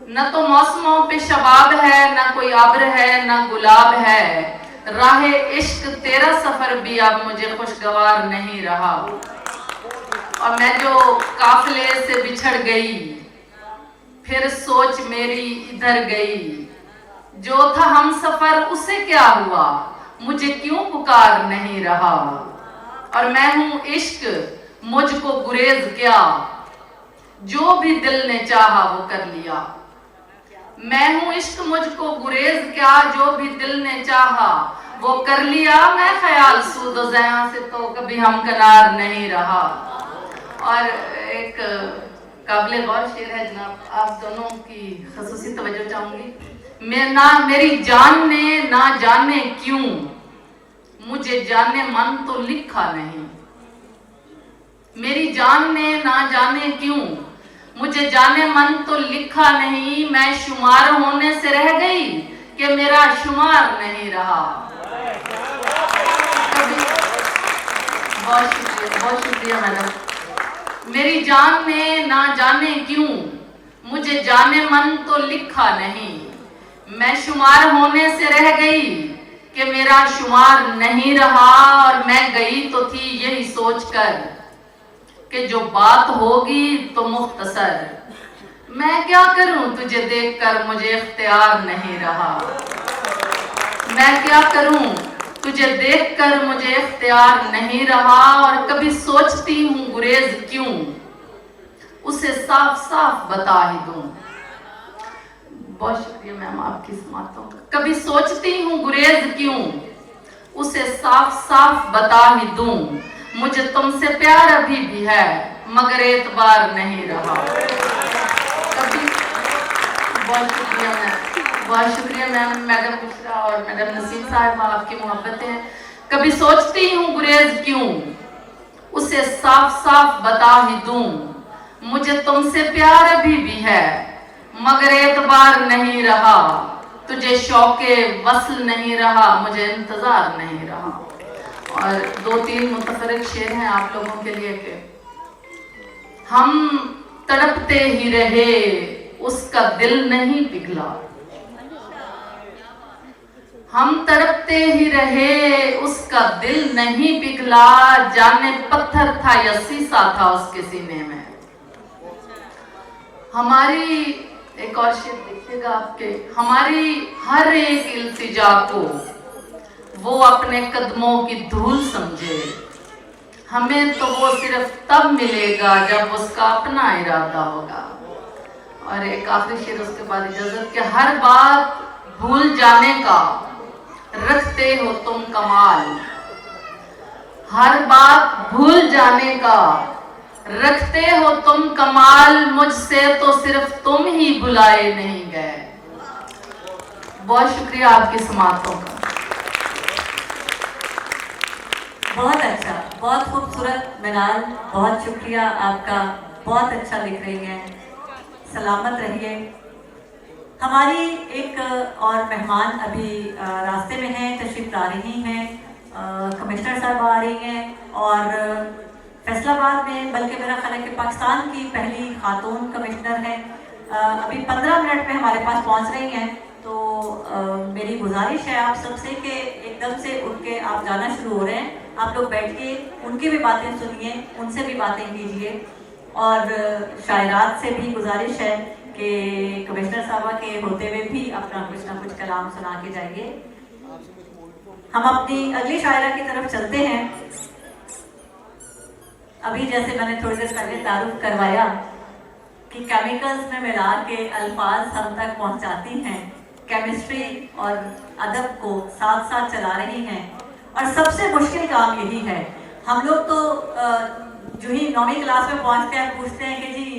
न तो मौसमों पे शबाब है, न कोई अब्र है न गुलाब है। राहे इश्क तेरा सफर भी अब मुझे खुशगवार नहीं रहा। और मैं जो काफिले से बिछड़ गई, फिर सोच मेरी इधर गई। जो था हम सफर उसे क्या हुआ, मुझे क्यों पुकार नहीं रहा। और मैं हूं इश्क मुझको गुरेज क्या, जो भी दिल ने चाहा वो कर लिया। मैं हूँ इश्क मुझको गुरेज क्या, जो भी दिल ने चाहा वो कर लिया मैं ख्याल सूदो ज़यां से, तो कभी हमकनार नहीं रहा। और एक काबिल गौर शेर है जनाब, आप दोनों की खसूसी तवज्जो चाहूंगी। मेरी जान ने ना जाने क्यों मुझे जाने मन तो लिखा नहीं, मेरी जान ने ना जाने क्यों मुझे जाने मन तो लिखा नहीं, मैं शुमार होने से रह गई कि मेरा शुमार नहीं रहा। बहुत शुक्रिया मैडम। मेरी जान ने ना जाने क्यों मुझे जाने मन तो लिखा नहीं, मैं शुमार होने से रह गई कि मेरा शुमार नहीं रहा। और मैं गई तो थी यही सोचकर कि जो बात होगी तो मुख्तसर, मैं क्या करूं तुझे देखकर मुझे इख्तियार नहीं रहा। मैं क्या करूं तुझे देखकर मुझे इख्तियार नहीं रहा। और कभी सोचती हूँ गुरेज क्यों उसे साफ साफ बता ही दूं। बहुत शुक्रिया मैम आपकी समातों का। कभी सोचती हूँ गुरेज क्यों उसे साफ साफ बता ही दूं, मुझे तुमसे प्यार अभी भी है मगर एतबार नहीं रहा। कभी बहुत शुक्रिया मैम, मैडम बुशरा और मैडम नसीम साहब, आपकी मोहब्बतें। कभी सोचती हूँ गुरेज क्यों उसे साफ साफ बता ही दूं, मुझे तुमसे प्यार अभी भी है मगर एतबार नहीं रहा। तुझे शौके वस्ल नहीं रहा, मुझे इंतजार नहीं रहा। और 2-3 मुतफरिक शेर हैं आप लोगों के लिए कि हम तड़पते ही रहे उसका दिल नहीं पिघला, हम तड़पते ही रहे उसका दिल नहीं पिघला, जाने पत्थर था या शीशा था उसके सीने में। हमारी एक और शेर देखिएगा आपके, हमारी हर एक इल्तिजा को वो अपने कदमों की धूल समझे, हमें तो वो सिर्फ तब मिलेगा जब उसका अपना इरादा होगा। और एक आखिरी शेर उसके बाद इजाजत के, हर बात भूल जाने का रखते हो तुम कमाल, हर बात भूल जाने का रखते हो तुम कमाल, मुझसे तो सिर्फ तुम ही बुलाए नहीं गए। बहुत शुक्रिया आपकी समातों का। बहुत अच्छा, बहुत खूबसूरत मिनाल, बहुत शुक्रिया आपका, बहुत अच्छा लिख रही हैं, सलामत रहिए। हमारी एक और मेहमान अभी रास्ते में हैं, तशरीफ ला रही हैं, कमिश्नर साहब आ रही हैं और फैसलाबाद में, बल्कि मेरा ख्याल है कि पाकिस्तान की पहली खातून कमिश्नर हैं। अभी 15 मिनट में हमारे पास पहुंच रही हैं। तो मेरी गुजारिश है आप सबसे कि एकदम से उठ के आप जाना शुरू हो रहे हैं, आप लोग बैठ के उनकी भी बातें सुनिए, उनसे भी बातें कीजिए। और शायरात से भी गुजारिश है कि कमिश्नर साहबा के होते हुए भी अपना कुछ ना कुछ कलाम सुना के जाइए। हम अपनी अगली शायरा की तरफ चलते हैं। अभी जैसे मैंने थोड़ी देर पहले तारुफ करवाया कि केमिकल्स में मिला के अल्फाज हम तक पहुंचाती हैं, केमिस्ट्री और अदब को साथ साथ चला रही हैं। और सबसे मुश्किल काम यही है, हम लोग तो जो ही 9वीं क्लास में पहुंचते हैं पूछते हैं कि जी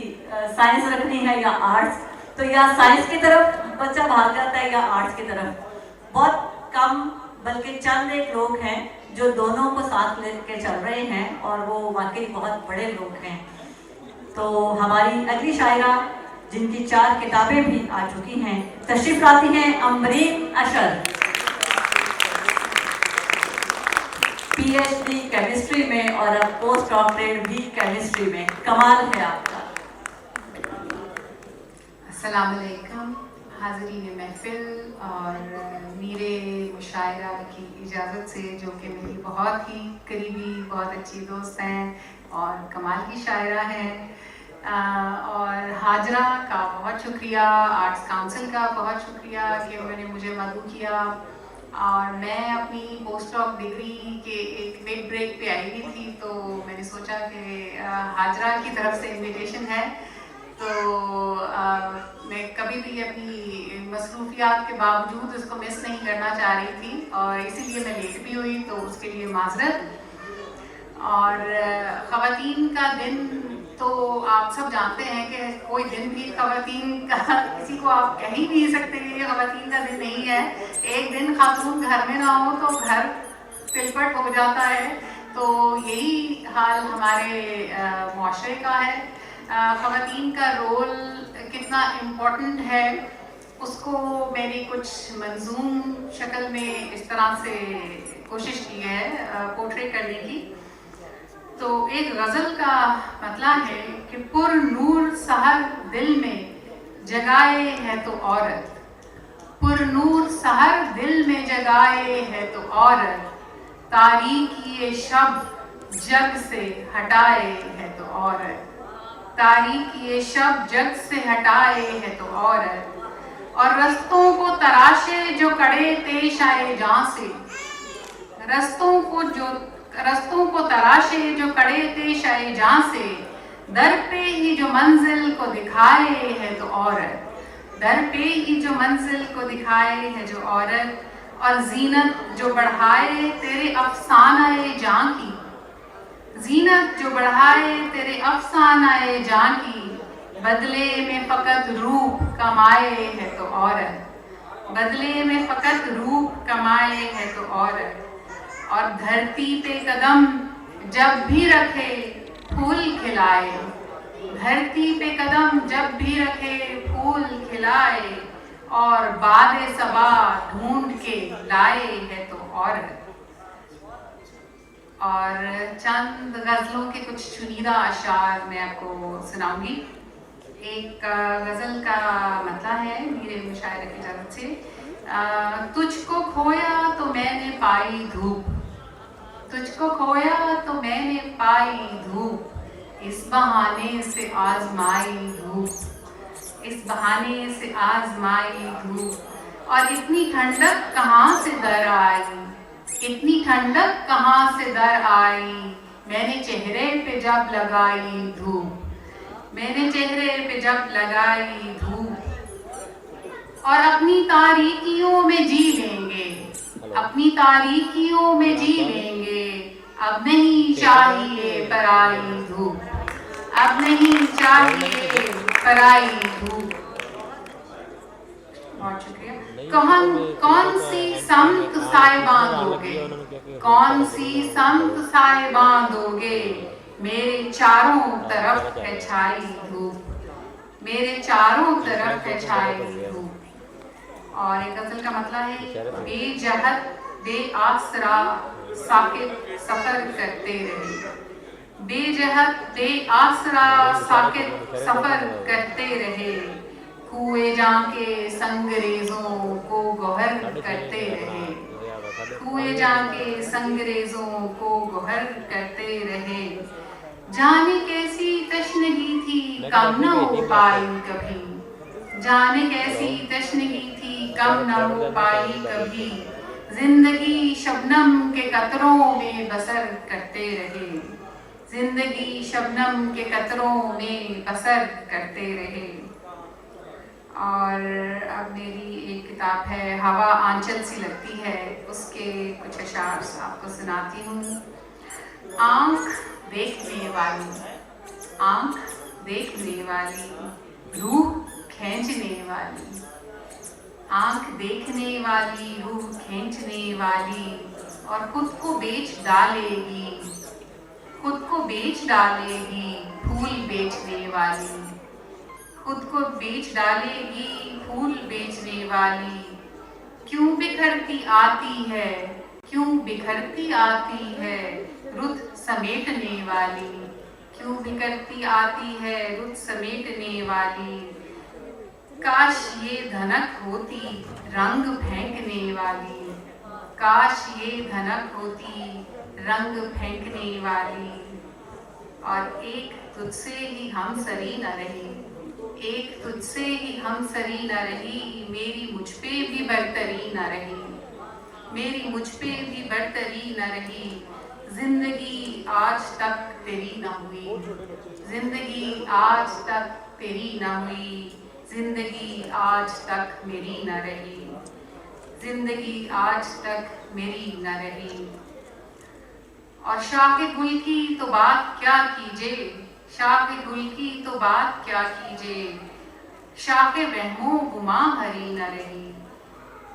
साइंस रखनी है या आर्ट्स, तो या साइंस की तरफ बच्चा भाग जाता है या आर्ट्स की तरफ। बहुत कम बल्कि चंद एक लोग हैं जो दोनों को साथ लेके चल रहे हैं और वो वाकई बहुत बड़े लोग हैं। तो हमारी अगली शायरा जिनकी 4 किताबें भी आ चुकी हैं, तशरीफ लाती हैं अमरीन अशर, PhD केमिस्ट्री में और अब पोस्ट डॉक्टरेट भी केमिस्ट्री में। कमाल है आपका। अस्सलाम वालेकुम हाज़रीन महफिल और मेरे मुशायरा की इजाज़त से, जो कि मेरी बहुत ही करीबी बहुत अच्छी दोस्त हैं और कमाल की शायरा हैं। और हाजरा का बहुत शुक्रिया, आर्ट्स काउंसिल का बहुत शुक्रिया कि उन्होंने मुझे मदऊ किया। और मैं अपनी पोस्ट डॉक डिग्री के एक मिड ब्रेक पे आई हुई थी, तो मैंने सोचा कि हाजरा की तरफ से इन्विटेशन है मैं कभी भी अपनी मसरूफियात के बावजूद उसको मिस नहीं करना चाह रही थी और इसीलिए मैं लेट भी हुई, तो उसके लिए माजरत। और ख़वातीन का दिन तो आप सब जानते हैं कि कोई दिन भी ख़वातीन का किसी को आप कह ही नहीं सकते कि ये ख़वातीन का दिन नहीं है। एक दिन खातून घर में ना हो तो घर तिलपट हो जाता है। तो यही हाल हमारे मुआशरे का है। ख़वातीन का रोल कितना इम्पोर्टेंट है उसको मैंने कुछ मंजूम शक्ल में इस तरह से कोशिश की है पोर्ट्रेट करने की। तो एक गज़ल का मतलब है कि पुर नूर सहर दिल में जगाए है तो औरत, पुर नूर सहर दिल में जगाए है तो औरत, तारीकी ये शब जग से हटाए है तो औरत, तारीकी ये शब जग से हटाए है तो औरत। और रस्तों को तराशे जो कड़े पेश आए जहाँ से, रस्तों को तराशे जो कड़े पेश आए जहाँ से, दर पे ही जो मंजिल को दिखाए है तो औरत, दर पे ही जो मंजिल को दिखाए है जो औरत। और जीनत जो बढ़ाए तेरे अफसानाए जां की, जीनत जो बढ़ाए तेरे अफसानाए जां की, बदले में फकत रूप कमाए है तो औरत, बदले में फकत रूप कमाए है तो औरत। और धरती पे कदम जब भी रखे फूल खिलाए, धरती पे कदम जब भी रखे फूल खिलाए, और बादे सबा ढूंढ के लाए है तो औरत। और चंद गज़लों के कुछ चुनिंदा अशार मैं आपको सुनाऊंगी। एक गज़ल का मतलब है मेरे मुशायरे की इजाज़त से। तुझको खोया तो मैंने पाई धूप, तुझको खोया तो मैंने पाई धूप, इस बहाने से आजमाई धूप, इस बहाने से आजमाई धूप। और इतनी ठंडक कहाँ से दर आई, इतनी ठंडक कहाँ से दर आई, मैंने चेहरे पे जब लगाई धूप, मैंने चेहरे पे जब लगाई धूप। और अपनी तारीकियों में जी लेंगे, अपनी तारीकियों में जी लेंगे, अब नहीं चाहिए पराई धूप, अब नहीं चाहिए पराई धूप। बहुत शुक्रिया। कौन सी समत साहिबान दोगे, कौन सी समत साहिबान दोगे, मेरे चारों तरफ है छाई धूप, मेरे चारों तरफ है छाई धूप। और एक गज़ल का मतलब है बेजहत बेआसरा साकिब सफर करते रहे, बेजहत बेआसरा साकिब सफर करते रहे, कुएं जाके संगरेजों को गोहर करते रहे, कुएं जाके संगरेजों को गोहर करते रहे। जाने कैसी तशनगी थी कम न हो पाई कभी, जाने कैसी तशनगी थी कम न हो पाई कभी, जिंदगी शबनम के कतरों में बसर करते रहे, जिंदगी शबनम के कतरों में बसर करते रहे। और अब मेरी एक किताब है हवा आंचल सी लगती है, उसके कुछ अशार आपको सुनाती हूँ। आँख देखने वाली, आँख देखने वाली, रूह खींचने वाली, आँख देखने वाली, रूह खींचने वाली, और खुद को बेच डालेगी, खुद को बेच डालेगी फूल बेचने वाली, खुद को बेच डालेगी फूल बेचने वाली। क्यों बिखरती आती है, क्यों बिखरती आती है रुत समेटने वाली, क्यों बिखरती आती है रुत समेटने वाली। काश ये धनक होती रंग फेंकने वाली, काश ये धनक होती रंग फेंकने वाली। और एक तुझसे ही हम सरी न रही, एक तुझसे ही हम सरी न रही, मेरी मुझ पे भी बरतरी न रही, मेरी मुझ पे भी बरतरी न रही। जिंदगी आज तक तेरी न हुई, जिंदगी आज तक तेरी न हुई, जिंदगी आज तक मेरी न रही, जिंदगी आज तक मेरी न रही। और शाह गुल की तो बात क्या कीजिए, शाह गुल की तो बात क्या कीजिए, शाह वहमो गुमा हरी न रही।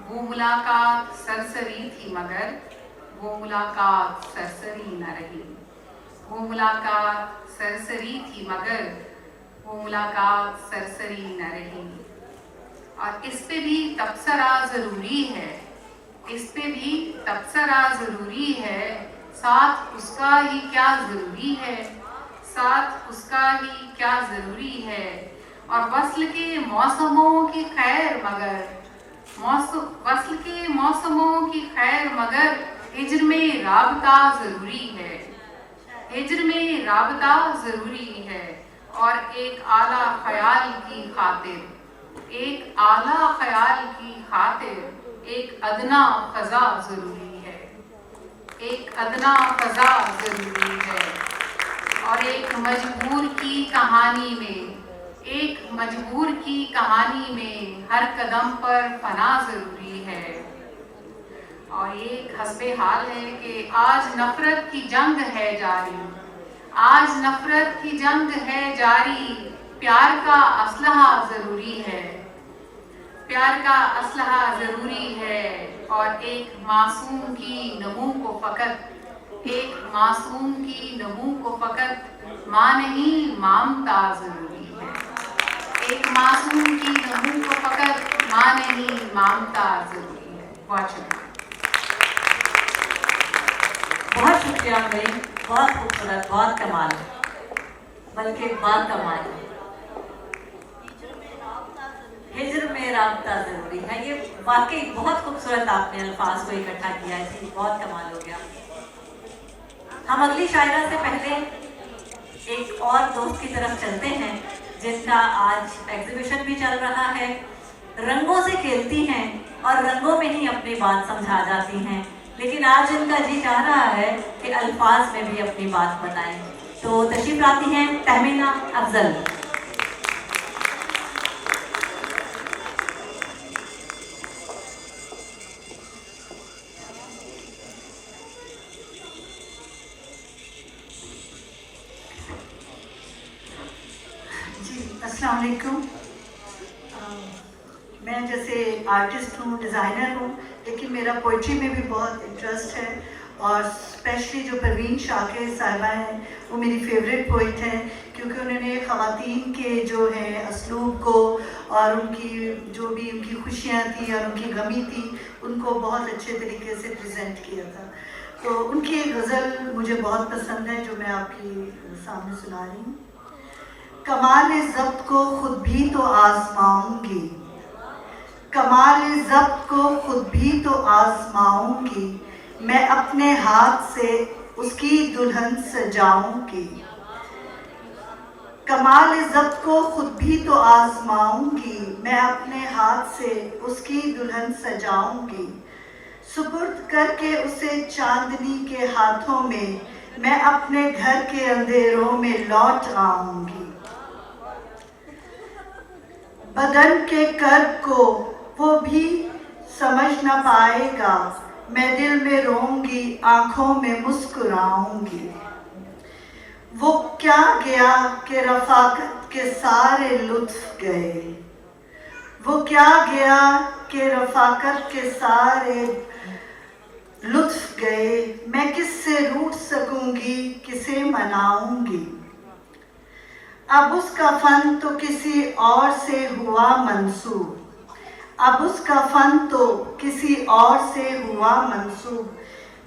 वो मुलाकात सरसरी थी मगर वो मुलाकात सरसरी न रही, वो मुलाकात सरसरी थी मगर वो मुलाकात सरसरी न रही। और इस पे भी तबसरा ज़रूरी है, इस पे भी तबसरा ज़रूरी है, साथ उसका ही क्या ज़रूरी है, साथ उसका ही क्या ज़रूरी है। और वस्ल के मौसमों की खैर मगर वस्ल के मौसमों की खैर मगर हिज्र में राबता ज़रूरी है, हिज्र में राबता ज़रूरी है। और एक आला ख्याल की खातिर, एक आला ख्याल की खातिर एक अदना फ़ज़ा ज़रूरी है, एक अदना फ़ज़ा ज़रूरी है। और एक मजबूर की कहानी में, एक मजबूर की कहानी में हर कदम पर फना ज़रूरी है। और एक हस्बे हाल है कि आज नफ़रत की जंग है जारी, आज नफ़रत की जंग है जारी, प्यार का असलहा ज़रूरी है, प्यार का असलहा ज़रूरी है। और एक मासूम की नमू को फ़कत, एक मासूम की नमू को फ़कत माँ नहीं मामता ज़रूरी है, एक मासूम की नमू को फ़कत माँ नहीं मामता ज़रूरी है। बहुत शुक्रिया। बहुत शुक्रिया भाई, बहुत खूबसूरत, बहुत कमाल, बल्कि बहुत कमाल। हिज्र में राबता ज़रूरी है, ये वाकई बहुत खूबसूरत आपने अल्फाज को इकट्ठा किया है, बहुत कमाल हो गया। हम अगली शायरा से पहले एक और दोस्त की तरफ चलते हैं जिनका आज एग्जीबिशन भी चल रहा है। रंगों से खेलती हैं और रंगों में ही अपनी बात समझा जाती हैं, लेकिन आज उनका जी चाह रहा है कि अल्फाज में भी अपनी बात बताएं। तो तशरीफ लाती हैं तहमीना अफजल। अस्सलाम वालेकुम। मैं जैसे आर्टिस्ट हूँ, डिज़ाइनर हूँ, लेकिन मेरा पोइट्री में भी बहुत इंटरेस्ट है। और स्पेशली जो परवीन शाकिर साहिबा हैं वो मेरी फेवरेट पोइट हैं, क्योंकि उन्होंने ख़वातीन के जो है असलूब को और उनकी जो भी उनकी खुशियाँ थी और उनकी गमी थी उनको बहुत अच्छे तरीके से प्रेजेंट किया था। तो उनकी एक गज़ल मुझे बहुत पसंद है जो मैं आपके सामने सुना रही हूँ। कमाल ज़ब्त को खुद भी तो आज़माऊंगी, कमाल ज़ब्त को खुद भी तो आज़माऊंगी, मैं अपने हाथ से उसकी दुल्हन सजाऊंगी। कमाल ज़ब्त को खुद भी तो आज़माऊंगी, मैं अपने हाथ से उसकी दुल्हन सजाऊंगी। सुपुर्द करके उसे चांदनी के हाथों में, मैं अपने घर के अंधेरों में लौट आऊंगी। बदन के कर्ब को वो भी समझ न पाएगा, मैं दिल में रोऊंगी, आँखों में मुस्कुराऊंगी। वो क्या गया कि रफ़ाकत के सारे लुत्फ़ गए, वो क्या गया कि रफ़ाकत के सारे लुत्फ़ गए, मैं किससे रूठ सकूंगी, किसे मनाऊंगी। अब उसका फ़न तो किसी और से हुआ मंसूब, अब उसका फ़न तो किसी और से हुआ मंसूब,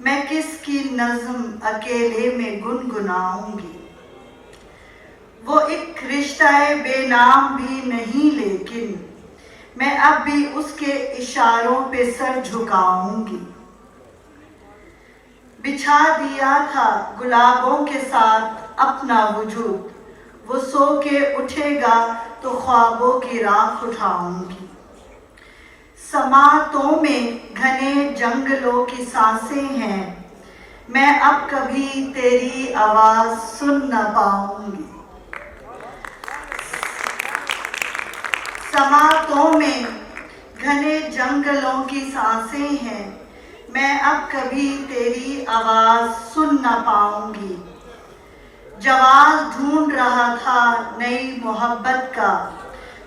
मैं किसकी नज़्म अकेले में गुनगुनाऊंगी। वो एक रिश्ता बेनाम भी नहीं, लेकिन मैं अब भी उसके इशारों पे सर झुकाऊंगी। बिछा दिया था गुलाबों के साथ अपना वजूद, वो सो के उठेगा तो ख्वाबों की राख उठाऊंगी। समातों में घने जंगलों की सांसें हैं, मैं अब कभी तेरी आवाज़ सुन न पाऊंगी। समातों में घने जंगलों की सांसें हैं, मैं अब कभी तेरी आवाज़ सुन न पाऊंगी। जवाब ढूंढ रहा था नई मोहब्बत का,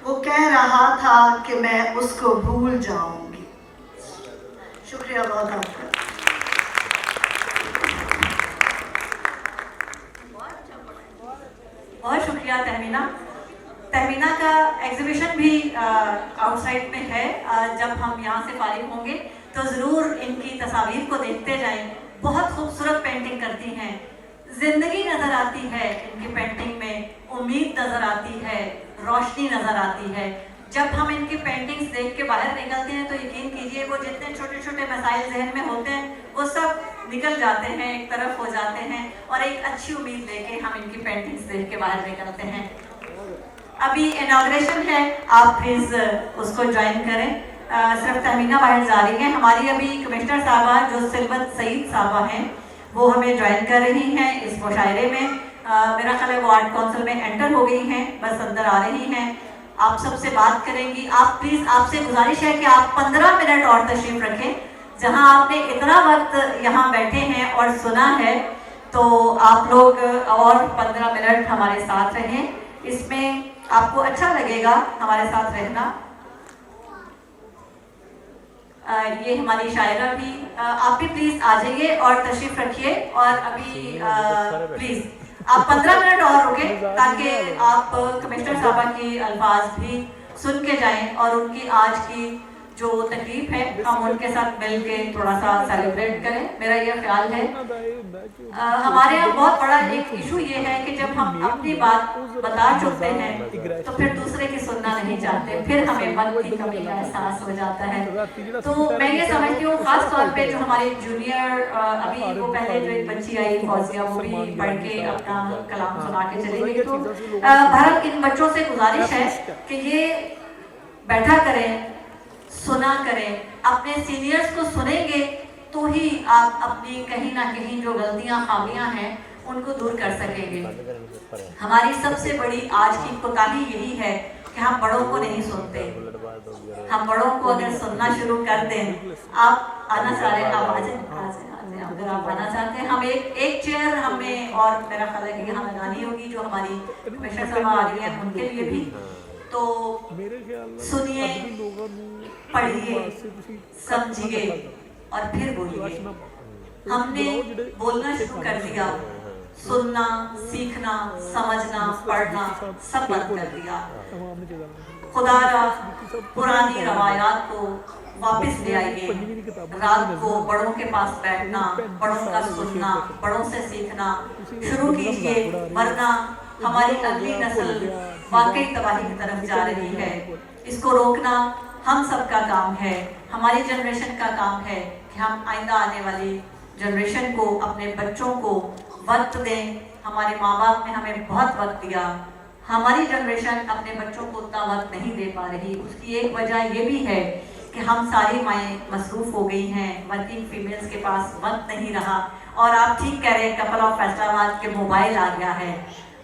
वो कह रहा था कि मैं उसको भूल जाऊंगी। शुक्रिया बहुत आपका। बहुत शुक्रिया तहमीना। तहमीना का एग्जीबिशन भी आउटसाइड में है। जब हम यहाँ से फारिग होंगे तो ज़रूर इनकी तस्वीर को देखते जाएं। बहुत खूबसूरत पेंटिंग करती हैं, जिंदगी नज़र आती है इनकी पेंटिंग में, उम्मीद नज़र आती है, रोशनी नज़र आती है। जब हम इनकी पेंटिंग्स देख के बाहर निकलते हैं तो यकीन कीजिए वो जितने छोटे छोटे मसाइल जहन में होते हैं वो सब निकल जाते हैं, एक तरफ हो जाते हैं और एक अच्छी उम्मीद लेके हम इनकी पेंटिंग्स देख के बाहर निकलते हैं। अभी इनॉग्रेशन है, आप प्लीज़ उसको ज्वाइन करें। सिर्फ तहमीना बाहर जा रही हैं, हमारी अभी कमिश्नर साहबा जो सिलवत सईद साहबा हैं वो हमें ज्वाइन कर रही हैं इस मुशायरे में। मेरा ख्याल है वो आर्ट काउंसिल में एंटर हो गई हैं, बस अंदर आ रही हैं, आप सबसे बात करेंगी। आप प्लीज़, आपसे गुजारिश है कि आप 15 मिनट और तशरीफ रखें। जहां आपने इतना वक्त यहाँ बैठे हैं और सुना है तो आप लोग और 15 मिनट हमारे साथ रहें, इसमें आपको अच्छा लगेगा हमारे साथ रहना। ये हमारी शायरा भी, आप भी प्लीज़ आ जाइए और तशरीफ रखिए। और अभी प्लीज़ आप 15 मिनट और रुकें ताकि आप कमिश्नर साहबा की अल्फाज भी सुन के जाएं और उनकी आज की जो तकलीफ है हम उनके साथ मिल के थोड़ा सा सेलिब्रेट करें, मेरा ये ख्याल है। हमारे यहाँ बहुत बड़ा एक इशू ये है कि जब हम अपनी बात बता चुकते हैं तो फिर दूसरे की सुनना नहीं चाहते, फिर हमें मन की कमी का एहसास हो जाता है। तो मैं ये समझती हूँ खास तौर पे जो हमारे जूनियर, अभी वो पहले जो एक बच्ची आई फौजिया, वो भी पढ़ के अपना कलाम सुना के चली गई। तो भारत इन बच्चों से गुजारिश है कि ये बैठा करें, सुना करें, अपने सीनियर्स को सुनेंगे तो ही आप अपनी कहीं ना कहीं जो गलतियां खामियां हैं उनको दूर कर सकेंगे। हमारी सबसे बड़ी आज की कोताही यही है कि हम बड़ों को नहीं सुनते। हम बड़ों को अगर सुनना शुरू कर दें, आप आना चाह रहे हैं, आप अगर आप आना चाहते हैं, हम एक चेयर हमें और मेरा ख्याल है कि यहाँ लगानी होगी जो हमारी कमिश्नर साहब आ रही हैं उनके लिए भी। तो सुनिए, पढ़िए, समझिए और फिर बोलिए। हमने बोलना शुरू कर दिया, सुनना, सीखना, समझना, पढ़ना सब बंद कर दिया। खुदारा पुरानी रवायात को वापस ले आइए। रात को बड़ों के पास बैठना, बड़ों का सुनना, बड़ों से सीखना शुरू कीजिए, वरना हमारी अगली नस्ल वाकई तबाही की तरफ जा रही है। इसको रोकना हम सब का काम है, हमारी जनरेशन का काम है कि हम आइंदा आने वाली जनरेशन को, अपने बच्चों को वक्त दें। हमारे माँ बाप ने हमें बहुत वक्त दिया, हमारी जनरेशन अपने बच्चों को उतना वक्त नहीं दे पा रही। उसकी एक वजह ये भी है कि हम सारी माएँ मसरूफ़ हो गई हैं, वर्किंग फीमेल्स के पास वक्त नहीं रहा। और आप ठीक कह रहे हैं, कपल ऑफ फैसलाबाद के मोबाइल आ गया है।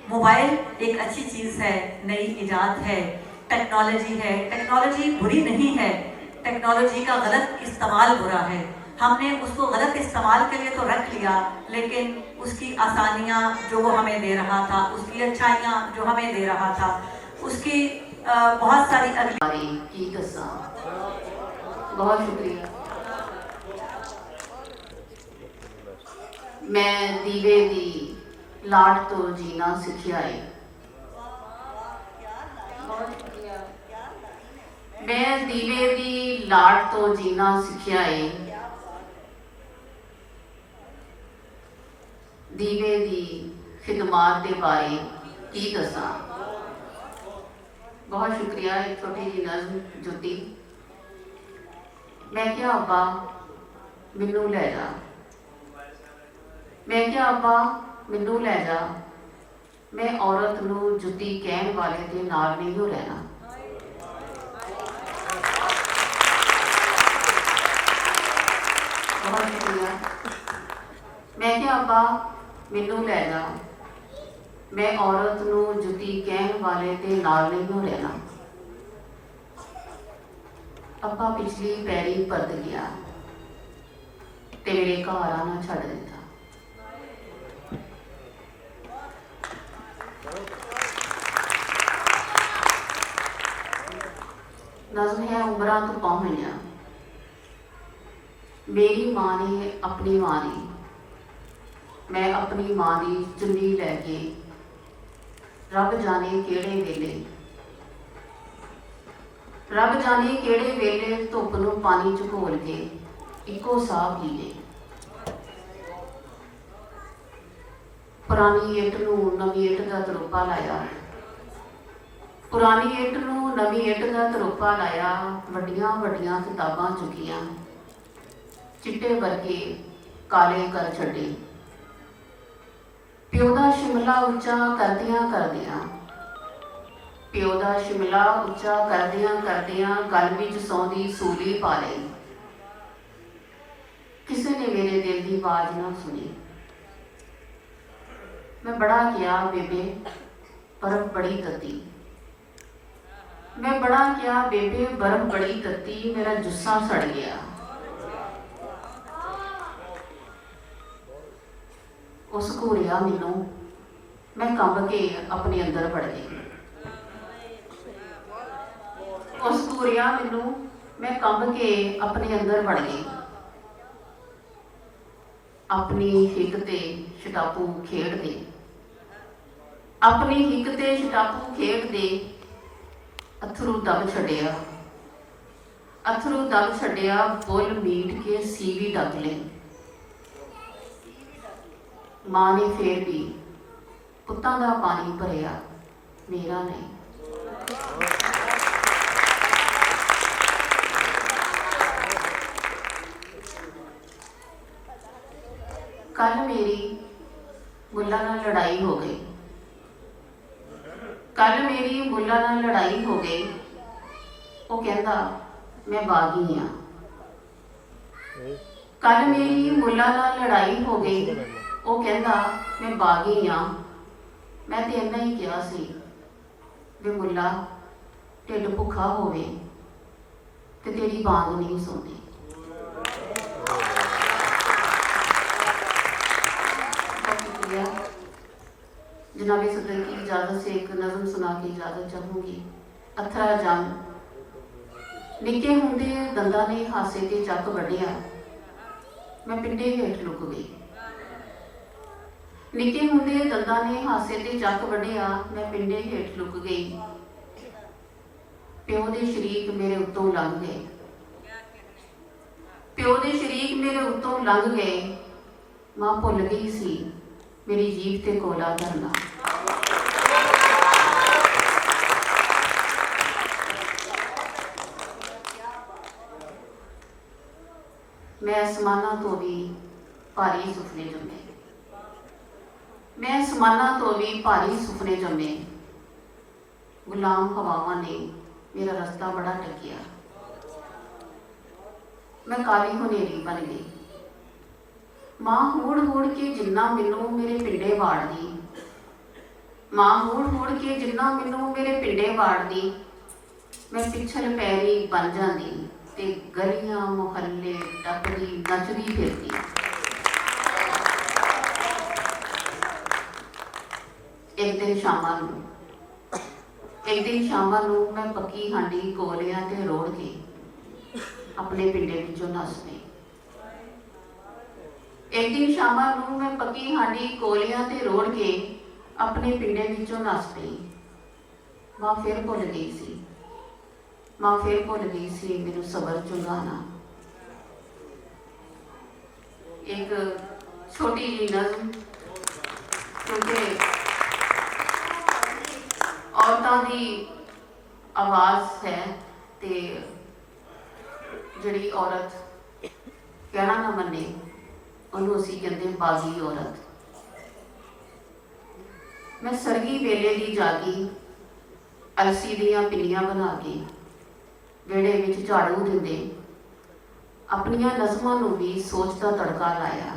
मोबाइल एक अच्छी चीज़ है, नई इजाद है, टेक्नोलॉजी है। टेक्नोलॉजी बुरी नहीं है, टेक्नोलॉजी का गलत इस्तेमाल बुरा है। हमने उसको गलत इस्तेमाल के लिए तो रख लिया, लेकिन उसकी आसानियाँ जो वो हमें दे रहा था, उसकी अच्छाइयाँ जो हमें दे रहा था, उसकी बहुत सारी अगली की कसम। बहुत शुक्रिया। मैं दीवे दी लाड तो जीना सिखियाई। मैं दीवे दी लाड तो जीना सिखियाई, दीवे दी खिदमात के बारे की दसा। बहुत शुक्रिया। एक छोटी जी नज़म जुटी। मैं क्या अब्बा मैनू लै जा, मैं क्या अब्बा मैनू लै जा, मैं औरत नू जुती कहण वाले दे नाल नहीं हो रहना। बहुत शुक्रिया। मैं क्या अब्बा मैनू लै जा, मैं औरत नू जुती कहण वाले दे नाल नहीं हो रहना। ਅੱਬਾ ਪਿਛਲੀ ਪੈਰੀ ਪਰਤ ਗਿਆ ਤੇ ਮੇਰੇ ਘਰ ਆਣਾ ਛੱਡ ਦਿੱਤਾ। ਨਜ਼ਮ ਹੈ ਉਮਰਾਂ ਤੋਂ ਪਾਹੁਣਿਆ। ਮੇਰੀ ਮਾਂ ਨੇ ਆਪਣੀ ਮਾਂ ਦੀ, ਮੈਂ ਆਪਣੀ ਮਾਂ ਦੀ ਚੁੰਨੀ ਲੈ ਕੇ ਰੱਬ ਜਾਣੇ ਕਿਹੜੇ ਵੇਲੇ, ਰੱਬ ਜਾਣੇ ਕਿਹੜੇ ਵੇਲੇ ਧੁੱਪ ਨੂੰ ਪਾਣੀ ਚ ਘੋਲ ਕੇ ਇੱਕੋ ਸਾਹ ਪੀ ਲਏ। ਪੁਰਾਣੀ ਇੱਟ ਨੂੰ ਨਵੀਂ ਇੱਟ ਦਾ ਤਰੋਪਾ ਲਾਇਆ, ਪੁਰਾਣੀ ਇੱਟ ਨੂੰ ਨਵੀਂ ਇੱਟ ਦਾ ਤਰੋਪਾ ਲਾਇਆ। ਵੱਡੀਆਂ ਵੱਡੀਆਂ ਕਿਤਾਬਾਂ ਚੁੱਕੀਆਂ, ਚਿੱਟੇ ਵਰਗੇ ਕਾਲੇ ਕਰ ਛੱਡੇ। ਪਿਓ ਦਾ ਸ਼ਿਮਲਾ ਉੱਚਾ ਕਰਦਿਆਂ ਕਰਦਿਆਂ, ਪਿਓ ਦਾ ਸ਼ਿਮਲਾ ਉੱਚਾ ਕਰਦਿਆਂ ਕਰਦਿਆਂ ਗਲ ਵਿੱਚ ਸੌਂਦੀ ਸੂਲੀ ਪਾ ਲਈ। ਕਿਸੇ ਨੇ ਮੇਰੇ ਦਿਲ ਦੀ ਆਵਾਜ਼ ਨਾ ਸੁਣੀ। ਮੈਂ ਬੜਾ ਕਿਹਾ ਬੇਬੇ ਬਰਫ਼ ਬੜੀ ਤੱਤੀ, ਮੈਂ ਬੜਾ ਕਿਹਾ ਬੇਬੇ ਬਰਫ਼ ਬੜੀ ਤੱਤੀ, ਮੇਰਾ ਜੁੱਸਾ ਸੜ ਗਿਆ। ਉਸ ਘੂਰਿਆ ਮੈਨੂੰ, ਮੈਂ ਕੰਬ ਕੇ ਆਪਣੇ ਅੰਦਰ ਵੜ ਗਈ। ਉਸ ਘੂਰਿਆ ਮੈਨੂੰ, ਮੈਂ ਕੰਬ ਕੇ ਆਪਣੇ ਅੰਦਰ ਵੜ ਗਈ। ਆਪਣੀ ਹਿੱਕ ਤੇ ਛਟਾਪੂ ਖੇਡਦੇ, ਆਪਣੀ ਹਿੱਕ ਤੇ ਛਟਾਪੂ ਖੇਡਦੇ ਅਥਰੂ ਦਬ ਛੱਡਿਆ, ਅਥਰੂ ਦਬ ਛੱਡਿਆ। ਬੁੱਲ ਮੀਟ ਕੇ ਸੀਵੀ ਡੱਕ ਲਈ। ਮਾਂ ਨੇ ਫੇਰ ਵੀ ਪੁੱਤਾਂ ਦਾ ਪਾਣੀ ਭਰਿਆ, ਮੇਰਾ ਨਹੀਂ। ਕੱਲ ਮੇਰੀ ਮੁੱਲਾ ਨਾਲ ਲੜਾਈ ਹੋ ਗਈ, ਕੱਲ ਮੇਰੀ ਮੁੱਲਾ ਨਾਲ ਲੜਾਈ ਹੋ ਗਈ। ਉਹ ਕਹਿੰਦਾ ਮੈਂ ਬਾਗੀ ਹਾਂ। ਕੱਲ ਮੇਰੀ ਮੁੱਲਾ ਨਾਲ ਲੜਾਈ ਹੋ ਗਈ। ਉਹ ਕਹਿੰਦਾ ਮੈਂ ਬਾਗੀ ਹਾਂ। ਮੈਂ ਤੇ ਇੰਨਾ ਹੀ ਕਿਹਾ ਸੀ ਵੀ ਮੁੱਲਾ ਢਿੱਡ ਭੁੱਖਾ ਹੋਵੇ ਤੇ ਤੇਰੀ ਬਾਂਗ ਨਹੀਂ ਸੌਂਦੀ। जनाबे सदर की इजाज़त से एक नज़म सुना के इजाज़त चाहूँगी। अथरा जंग। निक्के हुंदे दंदा ने हासे ते चक वढ़िया, मैं पिंडे हेठ लुक गई। निक्के हुंदे दंदा ने हासे ते चक वढ़िया, मैं पिंडे हेठ लुक गई। प्यो दे शरीक मेरे उत्तों लंघ गए, प्यो दे शरीक मेरे उत्तों लंघ गए। मां भुल गई सी मेरी जीभ ते कोला धरना। मैं आसमाना तो भी भारी सुपने जमे, मैं आसमाना तो भी भारी सुपने जमे। गुलाम हवावां ने मेरा रास्ता बड़ा टकिया, मैं काली हनेरी बन गई। मां हूड़ हूड़ के जिन्ना मैनू मेरे पिंडे वाड़दी, मां हूड़ हूड़ के जिन्ना मैनू मेरे पिंडे वाड़दी। मैं पिछल पैरी बन जाती ते गलियां मुहल्ले टपदी नचदी फिरदी। एक दिन शामां नूं मैं पक्की हांडी कोलियां ते रोड़ के अपने पिंडे विचों नस गई। एक दिन शामां नूं मैं पक्की हांडी कोलियां ते रोड़ के अपने पिंडे विचों नस गई। मां फिर भुल गई सी, मां फिर भुल गई सी मैनू सबर चुंगाना। एक छोटी जी नज़म, क्योंकि औरतां दी आवाज़ है ते जिहड़ी औरत कहना ना मन्ने ਉਹਨੂੰ ਅਸੀਂ ਕਹਿੰਦੇ ਬਾਗੀ औरत। मैं सरगी वेले दी जागी, अलसी दियां पिलियां बना के वेड़े विच झाड़ू दिंदे अपनियां नज़मां नूं भी सोच दा तड़का लाया।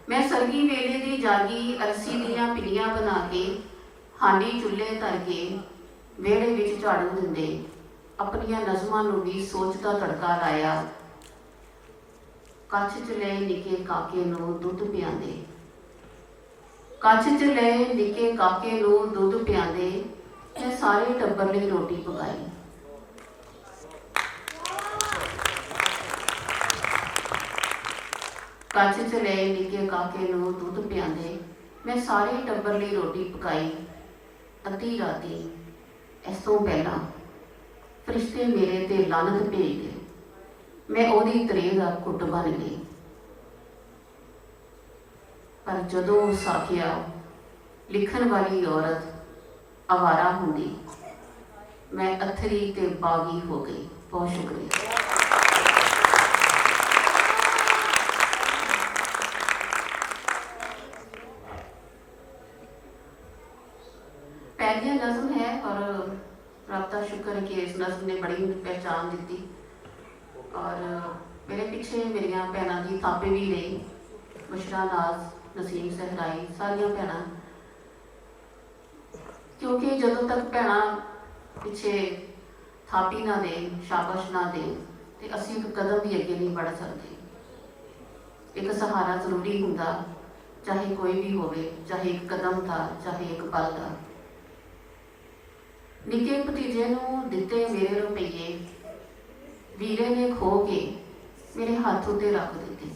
मैं सरगी वेले दी जागी, अलसी दियां पिलियां बना के हांडी चुल्हे धर के वेड़े विच झाड़ू दिंदे अपनियां नज़मां नूं भी सोच दा तड़का लाया। कच्छ च ले निके काके नूं दुध पिआंदे, कच्छ च ले निके काके नूं दुध पिआंदे, मैं सारे टब्बर लई रोटी पकाई। कच्छ च ले निके काके नूं दुध पिआंदे, मैं सारे टब्बर लई रोटी पकाई। अद्धी राती इस तों पहला फरिश्ते मेरे ते लानत भेज गए, मैं ओहदी तरे दा कुट बन गई। पर जदों साखिया लिखण वाली औरत आवारा हुंदी, मैं अथरी ते बागी हो गई। बहुत शुक्रिया। पहली नज़म है और रब का शुक्र है कि इस नज़म ने बड़ी पहचान दी। और मेरे पीछे मेरिया भैनों की थापे भी रही, मुशरा नाज, नसीम सहराई, सारिया भैन, क्योंकि जदों तक भैन पिछे थापी ना दे, शाबाश ना दे, तो असी एक कदम भी अगे नहीं बढ़ सकते। एक सहारा जरूरी होंदा, चाहे कोई भी होवे, चाहे एक कदम था, चाहे एक पल था। निके भतीजे नूं दिते मेरे रुपये, वीरे ने खो के मेरे हाथ उत्ते रख दिते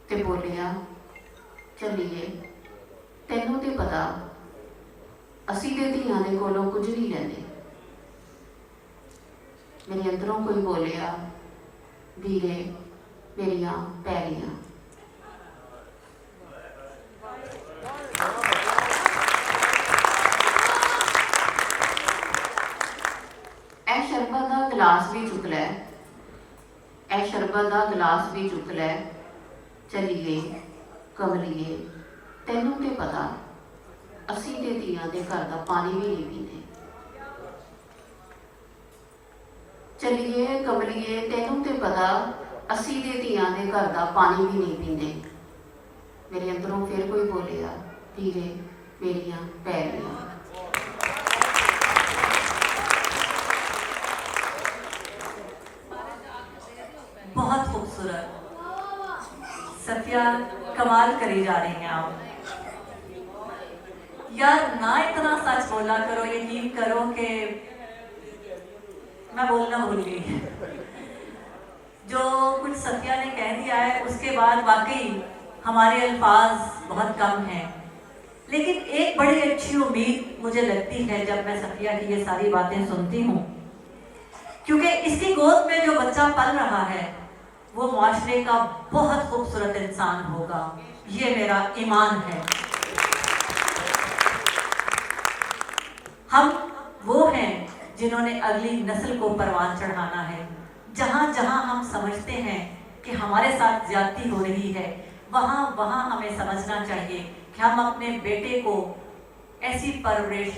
ते बोलिया, चलिए तैनूं ते पता असी ते धीआं दे कोलों कुछ नहीं लैंदे। मेरे अंदरों कोई बोलिया, वीरे मेरियां पैरियां। ऐ शरबत का गिलास भी चुक लै, ऐ शरबत का गिलास भी चुक लै, चलिए कमलिए तैनूं ते पता असी ते धीआं दे घर दा पानी भी नहीं पींदे। चलिए कमलिए तैनूं ते पता असी ते धीआं दे घर दा पानी भी नहीं पींदे। मेरे अंदरों फिर कोई बोलिया, वीरे मेरियां पैरियां। बहुत खूबसूरत सफिया, कमाल करी जा रही हैं आप। यार ना इतना सच बोला करो, यकीन करो कि मैं बोलना भूल गई। जो कुछ सफिया ने कह दिया है उसके बाद वाकई हमारे अल्फाज बहुत कम हैं, लेकिन एक बड़ी अच्छी उम्मीद मुझे लगती है जब मैं सफिया की ये सारी बातें सुनती हूँ, क्योंकि इसकी गोद में जो बच्चा पल रहा है वो माशरे का बहुत खूबसूरत इंसान होगा, ये मेरा ईमान है। हम वो हैं जिन्होंने अगली नस्ल को परवान चढ़ाना है। जहाँ जहाँ हम समझते हैं कि हमारे साथ ज्यादती हो रही है, वहाँ वहाँ हमें समझना चाहिए कि हम अपने बेटे को ऐसी परवरिश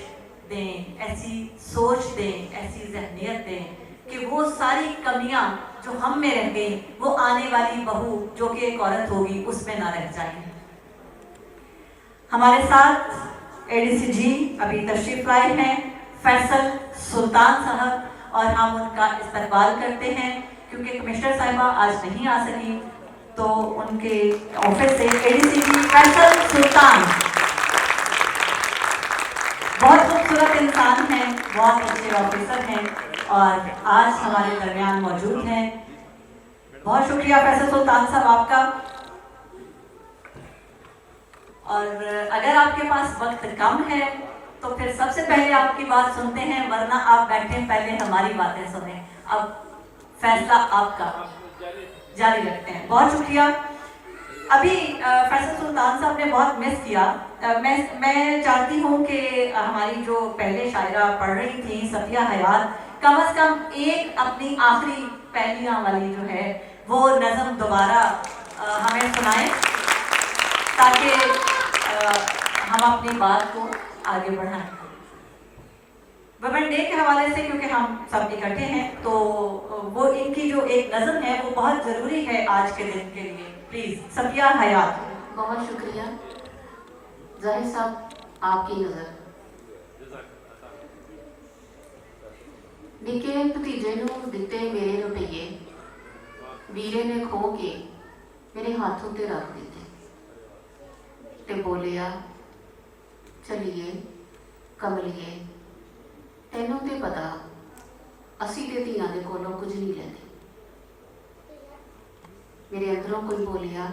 दें, ऐसी सोच दें, ऐसी जहनियत दें कि वो सारी कमियां जो हम में रह गई वो आने वाली बहू जो कि एक औरत होगी उसमें ना रह जाए। हमारे साथ एडीसी जी अभी तशरीफ लाए हैं, फैसल सुल्तान साहब, और हम उनका इस्तकबाल करते हैं। क्योंकि कमिश्नर साहिबा आज नहीं आ सकी तो उनके ऑफिस से एडीसी जी फैसल सुल्तान बहुत खूबसूरत इंसान हैं, बहुत अच्छे ऑफिसर हैं और आज हमारे दरमियान मौजूद हैं। बहुत शुक्रिया फैसल सुल्तान साहब आपका। और अगर आपके पास वक्त कम है तो फिर सबसे पहले आपकी बात सुनते हैं, वरना आप बैठे पहले हमारी बातें सुने। अब फैसला आपका, जारी रखते हैं। बहुत शुक्रिया। अभी फैसल सुल्तान साहब ने बहुत मिस किया। मैं चाहती हूँ कि हमारी जो पहले शायरा पढ़ रही थी सफिया हयात, कम से कम एक अपनी आखिरी पहलियाँ वाली जो है वो नज़म दोबारा हमें सुनाएं ताकि हम अपनी बात को आगे बढ़ाएं। वुमेन डे के हवाले से क्योंकि हम सब इकट्ठे हैं तो वो इनकी जो एक नज़म है वो बहुत ज़रूरी है आज के दिन के लिए। प्लीज़ सफिया हयात। बहुत शुक्रिया जाहिर साहब, आपकी नज़र। ਨਿੱਕੇ ਭਤੀਜੇ ਨੂੰ ਦਿੱਤੇ ਮੇਰੇ ਰੁਪਈਏ ਵੀਰੇ ਨੇ ਖੋ ਕੇ ਮੇਰੇ ਹੱਥ ਉੱਤੇ ਰੱਖ ਦਿੱਤੇ ਤੇ ਬੋਲਿਆ, ਚਲੀਏ ਕਮਲੀਏ, ਤੈਨੂੰ ਤੇ ਪਤਾ ਅਸੀਂ ਤੇ ਧੀਆਂ ਦੇ ਕੋਲੋਂ ਕੁਝ ਨਹੀਂ ਲੈਂਦੇ। ਮੇਰੇ ਅੰਦਰੋਂ ਕੋਈ ਬੋਲਿਆ,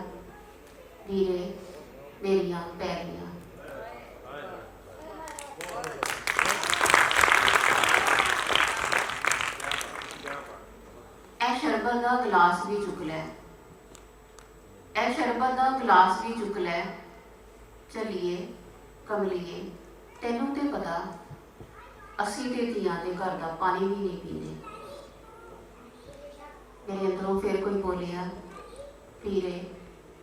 ਵੀਰੇ ਮੇਰੀਆਂ ਪੈਰੀਆਂ। ਇਹ ਸ਼ਰਬਤ ਦਾ ਗਲਾਸ ਵੀ ਚੁੱਕ ਲੈ, ਇਹ ਸ਼ਰਬਤ ਦਾ ਗਲਾਸ ਵੀ ਚੁੱਕ ਲੈ, ਚਲੀਏ ਕਮਲੀਏ, ਤੈਨੂੰ ਤੇ ਪਤਾ ਅਸੀਂ ਤੇ ਧੀਆਂ ਦੇ ਘਰ ਦਾ ਪਾਣੀ ਵੀ ਨਹੀਂ ਪੀਂਦੇ। ਮੇਰੇ ਅੰਦਰੋਂ ਫਿਰ ਕੋਈ ਬੋਲਿਆ, ਵੀਰੇ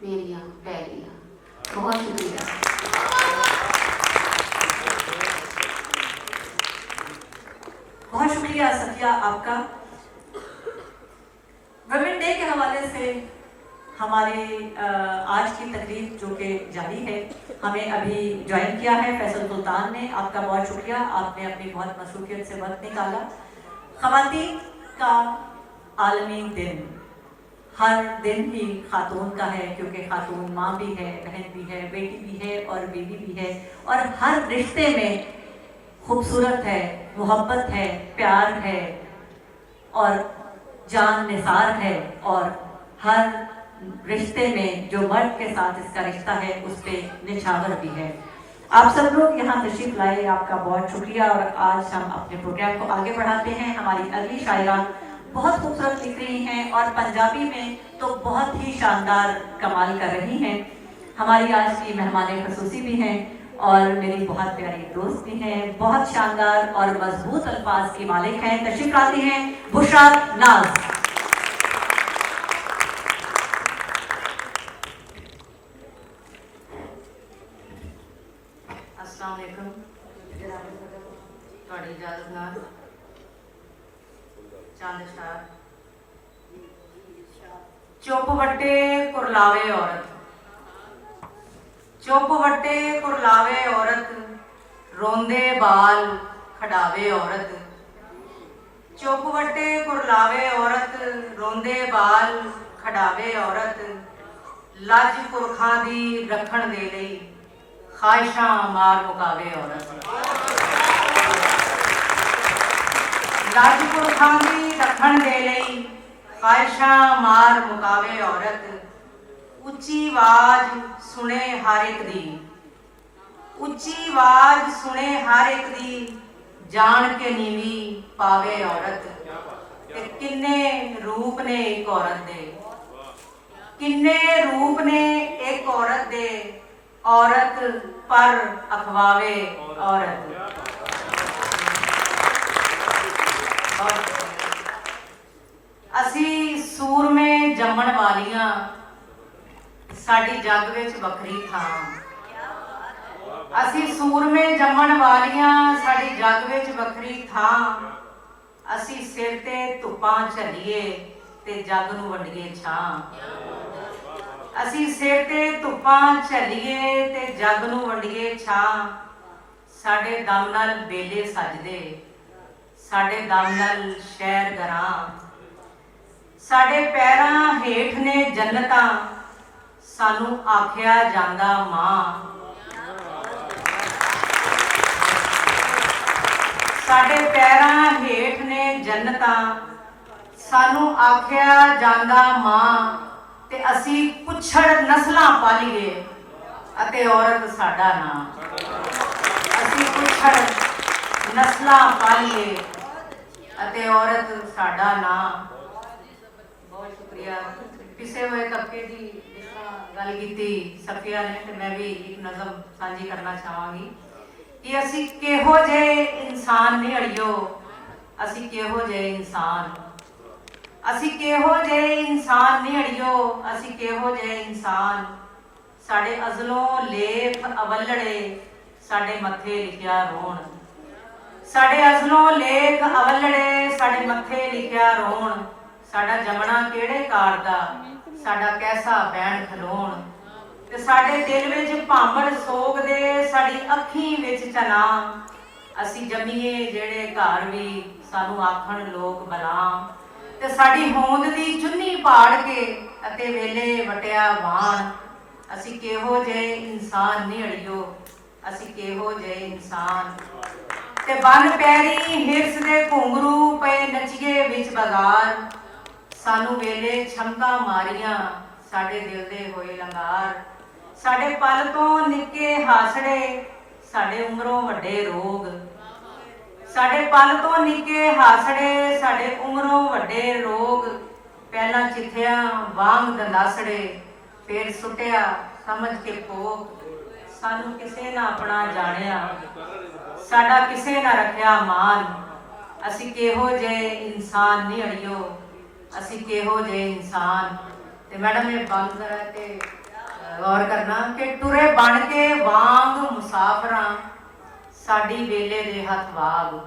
मेरियां पैरियां। बहुत शुक्रिया। बहुत शुक्रिया सफिया आपका। वुमेन डे के हवाले से हमारे आज की तकरीब जो कि जारी है, हमें अभी ज्वाइन किया है फैसल सुल्तान ने। आपका बहुत शुक्रिया, आपने अपनी बहुत मसरूफियत से वक्त निकाला। ख़वातीन का आलमी दिन हर दिन ही खातून का है, क्योंकि खातून माँ भी है, बहन भी है, बेटी भी है और बीवी भी है। और हर रिश्ते में खूबसूरत है, मोहब्बत है, प्यार है और जान निसार है। और हर रिश्ते में जो मर्द के साथ इसका रिश्ता है उस पर निछावर भी है। आप सब लोग यहाँ तशरीफ लाए, आपका बहुत शुक्रिया। और आज हम अपने प्रोग्राम को आगे बढ़ाते हैं। हमारी अगली शायरा बहुत खूबसूरत लिख रही हैं और पंजाबी में तो बहुत ही शानदार कमाल कर रही हैं। हमारी आज की मेहमान खसूसी भी हैं और मेरी बहुत प्यारी दोस्त भी हैं। बहुत शानदार और मजबूत अल्फाज की मालिक हैं। तशरीफ लाती हैं बुशरा नाज। अस्सलाम वालेकुम। ਤੁਹਾਡੀ ਇਜਾਜ਼ਤ ਨਾਲ चंद स्टार। चुप वट्टे कुरलावे औरत, चुप वट्टे कुरलावे औरत, रोंदे बाल खड़ावे औरत। चुप वट्टे कुरलावे औरत, रोंदे बाल खड़ावे औरत। लज पुरखां दी रखण दे लई ख्वाहिशां मार मुकावे औरत। लज पुरखां दी रखण दे लई ख्वाहिशां मार मुकावे औरत। उच्ची आवाज सुने हर एक दी, उच्ची आवाज सुने हर एक दी, जान के नीवी पावे औरत। ते किन्ने रूप ने एक औरत दे, किन्ने रूप ने एक औरत दे, औरत पर अखवावे औरत। असी सूरमे जमण वालियां साडी जग विच वखरी थां। असी सूरमे जमण वालियां साडी जग विच वखरी थां। असी सिर ते धुप्पां झल्लीए ते जग नूं वंडीए छां। असी सिर ते धुप्पां झल्लीए ते जग नूं वंडीए छां। साडे दम नाल बेले सजदे, साडे दम नाल शहर गरां। साडे पैरां हेठ ने जन्नतां, सानू आखिया जांदा मां। साडे पैरां हेठ ने जन्नतां, सानू आखिया जांदा मां। ते असी पुछड़ नस्लां पालीए अते औरत साडा नां। असी पुछड़ नस्लां पालीए अते औरत साडा नां। बहुत शुक्रिया। पिछे हुए तबके की जिस तरह गल की सफिया ने, तो मैं भी एक नज़म साझी करना चाहांगी कि असी किहो जे इंसान ने अड़ियो, असी किहो जे इंसान, असी किहो जे इंसान ने अड़ियो, असी किहो जे इंसान। साडे अज़लों लेख अवलड़े, साडे मथे लिखिया रोण। साडे अज़लों लेख अवलड़े, साडे मथे लिखिया रोण। साडा जमना केड़े कार दा, साडा कैसा बैण खलोण। ते साडे दिल विच भांबड़ सोग दे, साडी अखीं विच चना। ਅਸੀਂ ਜੰਮੀਏ ਜਿਹੜੇ ਘਰ ਵੀ ਸਾਨੂੰ ਆਖਣ ਲੋਕ ਬਲਾਮ, ਤੇ ਸਾਡੀ ਹੋਂਦ ਦੀ ਚੁੰਨੀ ਪਾੜ ਕੇ ਅਤੇ ਵੇਲੇ ਵਟਿਆ ਵਾਣ। ਅਸੀਂ ਕਿਹੋ ਜਿਹੇ ਇਨਸਾਨ ਨਹੀਂ ਅੜਿਓ, ਅਸੀਂ ਕਿਹੋ ਜਿਹੇ ਇਨਸਾਨ। ਤੇ ਬੰਨ ਪੈਰੀ ਹਿਰਸ ਦੇ ਘੁੰਗਰੂ ਪਏ ਨਚੀਏ ਵਿੱਚ ਬਗਾਰ। ਸਾਨੂੰ ਵੇਲੇ ਛਮਕਾਂ ਮਾਰੀਆਂ ਸਾਡੇ ਦਿਲ ਦੇ ਹੋਏ ਲੰਗਾਰ। ਸਾਡੇ ਪਲ ਤੋਂ ਨਿੱਕੇ ਹਾਸੜੇ, ਸਾਡੇ ਉਮਰੋਂ ਵੱਡੇ ਰੋਗ। ਸਾਡੇ ਪਲ ਤੋਂ ਨਿੱਕੇ ਹਾਸੜੇ, ਸਾਡੇ ਉਮਰੋਂ ਵੱਡੇ ਰੋਗ। ਪਹਿਲਾਂ ਚਿੱਥਿਆਂ ਵਾਂਗ ਦੰਦਾਸੜੇ, ਫਿਰ ਸੁੱਟਿਆ ਸਮਝ ਕੇ ਭੋਗ। ਸਾਨੂੰ ਕਿਸੇ ਨਾ ਆਪਣਾ ਜਾਣਿਆ, ਸਾਡਾ ਕਿਸੇ ਨਾ ਰੱਖਿਆ ਮਾਨ। ਅਸੀਂ ਕਿਹੋ ਜਿਹੇ ਇਨਸਾਨ ਨਹੀਂ ਅੜਿਓ, ਅਸੀਂ ਕਿਹੋ ਜਿਹੇ ਇਨਸਾਨ। ਤੇ ਮੈਡਮ ਇਹ ਬੰਦ ਕਰਾ ਤੇ ਗੌਰ ਕਰਨਾ ਕਿ ਟੁਰੇ ਬਣ ਕੇ ਵਾਂਗ ਮੁਸਾਫਰਾਂ, ਸਾਡੀ ਵੇਲੇ ਦੇ ਹੱਥ ਵਾਗ।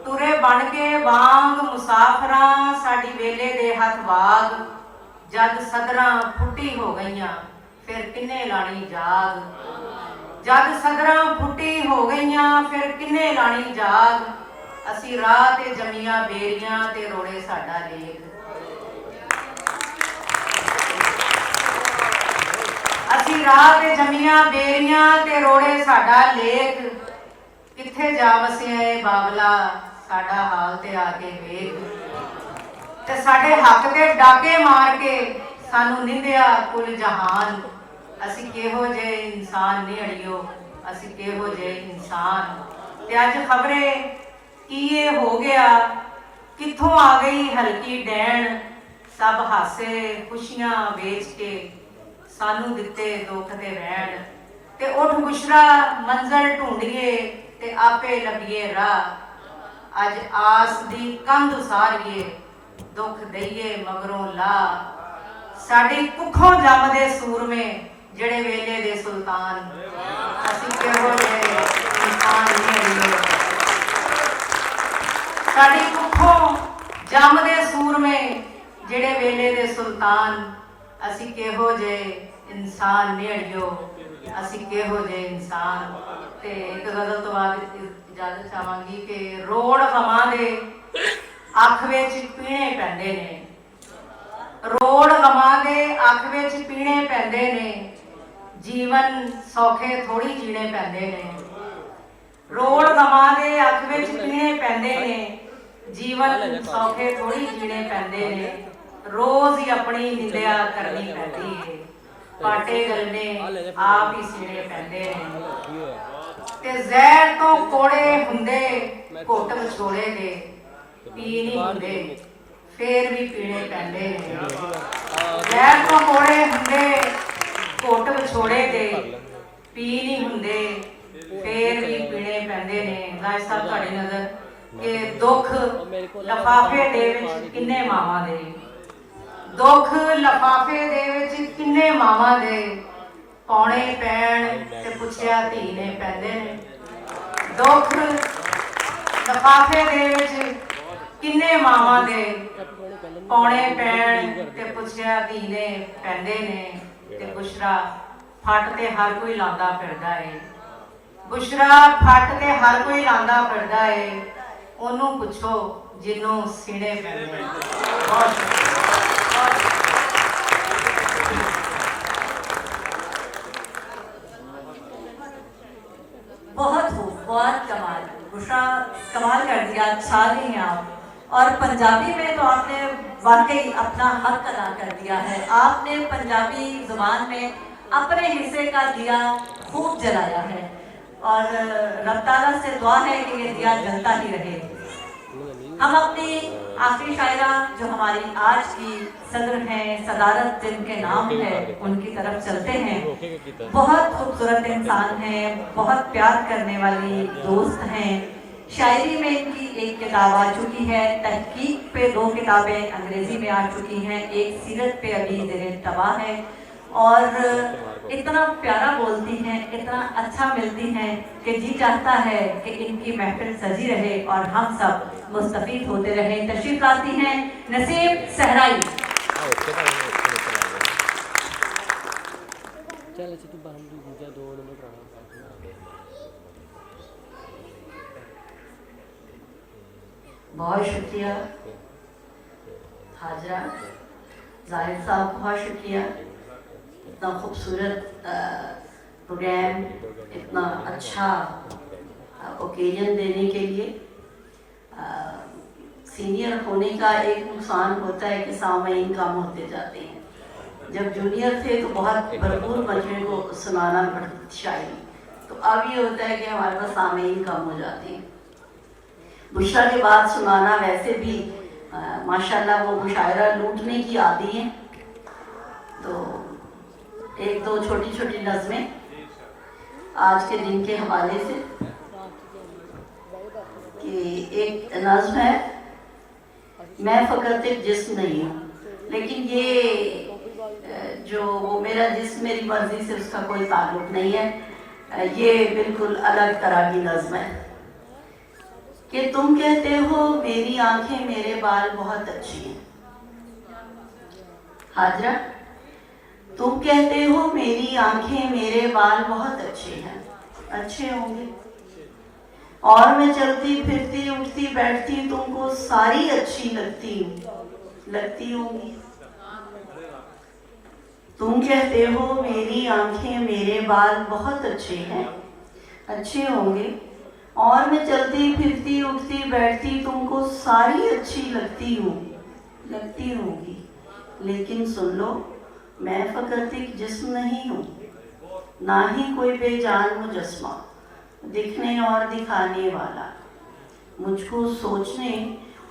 ਤੁਰੇ ਬਣ ਕੇ ਵਾਂਗ ਮੁਸਾਫਰਾਂ, ਸਾਡੀ ਵੇਲੇ ਦੇ ਹੱਥ ਵਾਗ। ਜਦ ਸਦਰਾਂ ਫੁੱਟੀ ਹੋ ਗਈਆਂ, ਫਿਰ ਕਿੰਨੇ ਲਾਣੀ ਜਾਗ। ਜਦ ਸਦਰਾਂ ਫੁੱਟੀ ਹੋ ਗਈਆਂ, ਫਿਰ ਕਿੰਨੇ ਲਾਣੀ ਜਾਗ। ਅਸੀਂ ਰਾਹ ਤੇ ਜੰਮੀਆਂ ਬੇਰੀਆਂ ਤੇ ਰੋੜੇ ਸਾਡਾ ਲੇਖ। ਅਸੀਂ ਰਾਹ ਤੇ ਜੰਮੀਆਂ ਬੇਰੀਆਂ ਤੇ ਰੋੜੇ ਸਾਡਾ ਲੇਖ। ਕਿੱਥੇ ਜਾ ਵਸਿਆ ਏ ਬਾਬਲਾ, ਸਾਡਾ ਹਾਲ ਤੇ ਆ ਕੇ ਵੇਖ। ਤੇ ਸਾਡੇ ਹੱਕ ਦੇ ਡਾਕੇ ਮਾਰ ਕੇ ਸਾਨੂੰ ਨਿੰਦਿਆ ਕੁੱਲ ਜਹਾਨ। ਅਸੀਂ ਕਿਹੋ ਜਿਹੇ ਇਨਸਾਨ ਨਹੀਂ ਅੜਿਓ, ਅਸੀਂ ਕਿਹੋ ਜਿਹੇ ਇਨਸਾਨ। ਤੇ ਅੱਜ ਖਬਰੇ ਕੀ ਇਹ ਹੋ ਗਿਆ, ਕਿੱਥੋਂ ਆ ਗਈ ਹਲਕੀ ਡੈਣ। ਸਭ ਹਾਸੇ ਖੁਸ਼ੀਆਂ ਵੇਚ ਕੇ ਸਾਨੂੰ ਦਿੱਤੇ ਦੁੱਖ ਦੇ ਵੈਣ। ਤੇ ਉੱਠ ਬੁਸ਼ਰਾ ਮੰਜ਼ਲ ਢੂੰਡੀਏ ਤੇ ਆਪੇ ਲੱਭੀਏ ਰਾਹ। ਅੱਜ ਆਸ ਦੀ ਕੰਧ ਉਸਾਰੀਏ, ਦੁੱਖ ਦਈਏ ਮਗਰੋਂ ਲਾ। ਸਾਡੀ ਕੁੱਖੋਂ ਜੰਮਦੇ ਸੂਰਮੇ, ਜਿਹੜੇ ਵੇਲੇ ਦੇ ਸੁਲਤਾਨ। ਅਸੀਂ ਕਿਹੋ ਜਿਹੇ ਇਨਸਾਨ ਨਹੀਂ ਅੜਿਓ, ਸਾਡੀ ਕੁੱਖੋਂ ਜੰਮਦੇ ਸੂਰਮੇ, ਜਿਹੜੇ ਵੇਲੇ ਦੇ ਸੁਲਤਾਨ। ਅਸੀਂ ਕਿਹੋ ਜਿਹੇ ਇਨਸਾਨ ਨਹੀਂ ਅੜਿਓ, ਅਸੀਂ ਕਿਹੋ ਜਿਹੇ ਇਨਸਾਨ। ਤੇ ਇੱਕ ਗਜ਼ਲ ਤੋਂ ਬਾਅਦ ਇਜਾਜ਼ਤ ਚਾਹਾਂਗੀ ਕਿ ਰੋੜ ਗਮਾਂ ਦੇ ਅੱਖ ਵਿੱਚ ਪੀਣੇ ਪੈਂਦੇ ਨੇ। ਰੋੜ ਗਮਾਂ ਦੇ ਅੱਖ ਵਿੱਚ ਪੀਣੇ ਪੈਂਦੇ ਨੇ, ਜੀਵਨ ਸੌਖੇ ਥੋੜੀ ਜੀਣੇ ਪੈਂਦੇ ਨੇ। ਰੋੜ ਗਮਾਂ ਦੇ ਅੱਖ ਵਿੱਚ ਪੀਣੇ ਪੈਂਦੇ ਨੇ, ਜੀਵਨ ਸੌਖੇ ਥੋੜੀ ਜੀਣੇ ਪੈਂਦੇ ਨੇ। ਰੋਜ਼ ਹੀ ਆਪਣੀ ਨਿੰਦਿਆ ਕਰਨੀ ਪੈਂਦੀ ਏ, ਪਾਟੇ ਗਲਨੇ ਆਪ ਹੀ ਸੀਣੇ ਪੈਂਦੇ ਨੇ। ਤੇ ਜ਼ਹਿਰ ਤੋਂ ਕੋੜੇ ਹੁੰਦੇ ਘੁੱਟ ਵਿਛੋੜੇ ਦੇ, ਪੀ ਨਹੀਂ ਹੁੰਦੇ ਫੇਰ ਵੀ ਪੀਣੇ ਪੈਂਦੇ ਨੇ। ਜ਼ਹਿਰ ਤੋਂ ਕੋੜੇ ਹੁੰਦੇ ਘੁੱਟ ਵਿਛੋੜੇ ਦੇ, ਪੀ ਨਹੀਂ ਹੁੰਦੇ ਫੇਰ ਵੀ ਪੀਣੇ ਪੈਂਦੇ ਨੇ। ਗਾਇ ਸਾਹਿਬ ਤੁਹਾਡੀ ਨਜ਼ਰ ਕਿ ਦੁੱਖ ਲਿਫਾਫੇ ਦੇ ਵਿੱਚ ਕਿੰਨੇ ਮਾਵਾਂ ਦੇ, ਦੁੱਖ ਲਿਫਾਫੇ ਦੇ ਵਿੱਚ ਕਿੰਨੇ ਮਾਵਾਂ ਦੇ। ਪਾਉਣੇ ਪੈਣ ਤੇ ਪੁੱਛਿਆ ਧੀ ਨੇ ਪੈਂਦੇ ਨੇ। ਦੁੱਖ ਲਿਫਾਫੇ ਦੇ ਵਿੱਚ ਕਿੰਨੇ ਮਾਵਾਂ ਦੇ, ਪਾਉਣੇ ਪੈਣ ਤੇ ਪੁੱਛਿਆ ਧੀ ਨੇ ਪੈਂਦੇ ਨੇ। ਤੇ ਬੁਸ਼ਰਾ ਫੱਟ ਤੇ ਹਰ ਕੋਈ ਲਾਂਦਾ ਫਿਰਦਾ ਏ, ਬੁਸ਼ਰਾ ਫੱਟ ਤੇ ਹਰ ਕੋਈ ਲਾਂਦਾ ਫਿਰਦਾ ਏ। ਉਹਨੂੰ ਪੁੱਛੋ ਜਿਹਨੂੰ ਸੀਨੇ ਪੈਂਦੇ। बहुत खूब, बहुत कमाल। बुशरा कमाल कर दिया, अच्छा नहीं हैं आप। और पंजाबी में तो आपने वाकई अपना हक अदा कर दिया है। आपने पंजाबी जुबान में अपने हिस्से का दिया खूब जलाया है और रब ताला से दुआ है कि ये दिया जलता ही रहे। हम अपनी आखिरी शायरा जो हमारी आज की सदर हैं, सदारत जिनके नाम है, उनकी तरफ चलते हैं। बहुत खूबसूरत इंसान हैं, बहुत प्यार करने वाली दोस्त हैं। शायरी में इनकी एक किताब आ चुकी है, तहकीक पे 2 किताबें अंग्रेजी में आ चुकी हैं, एक सीरत पे अभी ज़ेरे तबा है। और इतना प्यारा बोलती हैं, इतना अच्छा मिलती हैं कि जी चाहता है कि इनकी महफिल सजी रहे और हम सब मुस्तफीद होते रहें। तशरीफ लाती हैं नसीम सहराई। बहुत शुक्रिया हाजरा, जाहिद साहब बहुत शुक्रिया, इतना खूबसूरत प्रोग्राम, इतना अच्छा ओकेजन देने के लिए। सीनियर होने का एक नुकसान होता है कि सामईन कम होते जाते हैं। जब जूनियर थे तो बहुत भरपूर मजमे को सुनाना पड़ती शायरी, तो अब ये होता है कि हमारे पास सामईन कम हो जाते हैं। बुशरा के बाद सुनाना वैसे भी माशाल्लाह वो मुशायरा लूटने की आदी है। तो एक दो छोटी छोटी नज़में आज के दिन के हवाले से, कि एक नज़्म है, मैं फ़कत एक जिस्म नहीं हूँ, लेकिन ये जो वो मेरा जिस्म मेरी मर्जी से उसका कोई ताल्लुक नहीं है, ये बिल्कुल अलग तरह की नज़्म है। कि तुम कहते हो मेरी आंखें मेरे बाल बहुत अच्छी हैं। हाजरा, तुम कहते हो मेरी आंखें मेरे बाल बहुत अच्छे हैं, अच्छे होंगे, और मैं चलती फिरती उठती बैठती तुमको सारी अच्छी लगती होंगी। तुम कहते हो मेरी आंखें मेरे बाल बहुत अच्छे हैं, अच्छे होंगे, और मैं चलती फिरती उठती बैठती तुमको सारी अच्छी लगती होगी। लेकिन सुन लो, मैं फ़कत एक जिस्म नहीं हूँ, ना ही कोई बेजान मुजस्मा, दिखने और दिखाने वाला। मुझको सोचने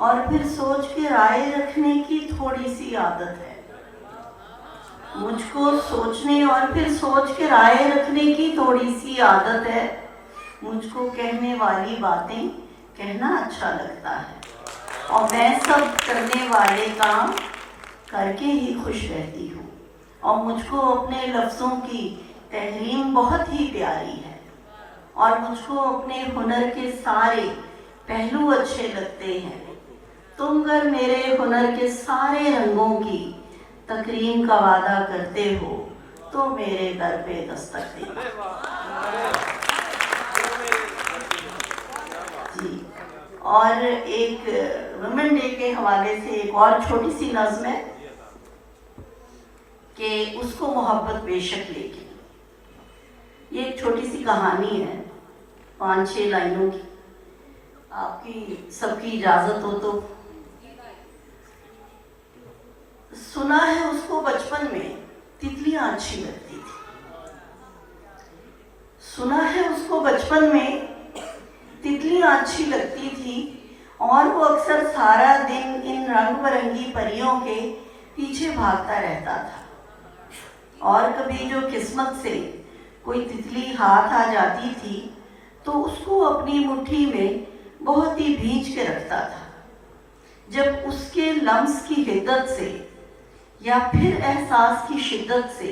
और फिर सोच के राय रखने की थोड़ी सी आदत है। मुझको सोचने और फिर सोच के राय रखने की थोड़ी सी आदत है। मुझको कहने वाली बातें कहना अच्छा लगता है, और मैं सब करने वाले काम करके ही खुश रहती हूँ। और मुझको अपने लफ्ज़ों की तहरीम बहुत ही प्यारी है, और मुझको अपने हुनर के सारे पहलू अच्छे लगते हैं। तुम अगर मेरे हुनर के सारे रंगों की तकरीम का वादा करते हो तो मेरे दर पे दस्तक देना। जी, और एक वुमेन डे के हवाले से एक और छोटी सी नज़्म है कि उसको मोहब्बत बेशक लेगी। ये एक छोटी सी कहानी है, 5-6 लाइनों की, आपकी सबकी इजाज़त हो तो। सुना है उसको बचपन में तितलियां अच्छी लगती थी। सुना है उसको बचपन में तितलियां अच्छी लगती थी, और वो अक्सर सारा दिन इन रंग बिरंगी परियों के पीछे भागता रहता था। और कभी जो किस्मत से कोई तितली हाथ आ जाती थी तो उसको अपनी मुट्ठी में बहुत ही भींच के रखता था। जब उसके लम्स की हिद्दत से या फिर एहसास की शिद्दत से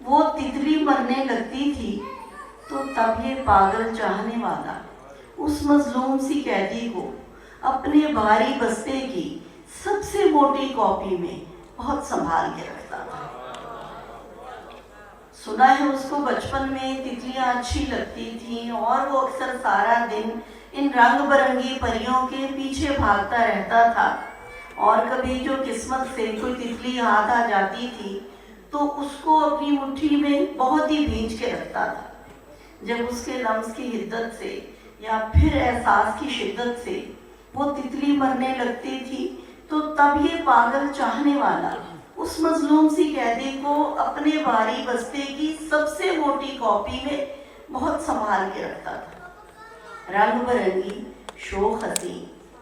वो तितली मरने लगती थी तो तब ये पागल चाहने वाला उस मजलूम सी कैदी को अपने भारी बस्ते की सबसे मोटी कॉपी में बहुत संभाल के रखता था। सुना है उसको बचपन में तितलियां अच्छी लगती थीं, और वो अक्सर सारा दिन इन रंग बिरंगी परियों के पीछे भागता रहता था। और कभी जो किस्मत से कोई तितली हाथ आ जाती थी तो उसको अपनी मुट्ठी में बहुत ही भींच के रखता था। जब उसके लम्स की हिद्दत से या फिर एहसास की शिद्दत से वो तितली मरने लगती थी तो तब ये पागल चाहने वाला उस मजलूम सी कैदी को अपने भारी बस्ते की सबसे मोटी कॉपी में बहुत संभाल के रखता था। रंग बिरंगी शोख हसी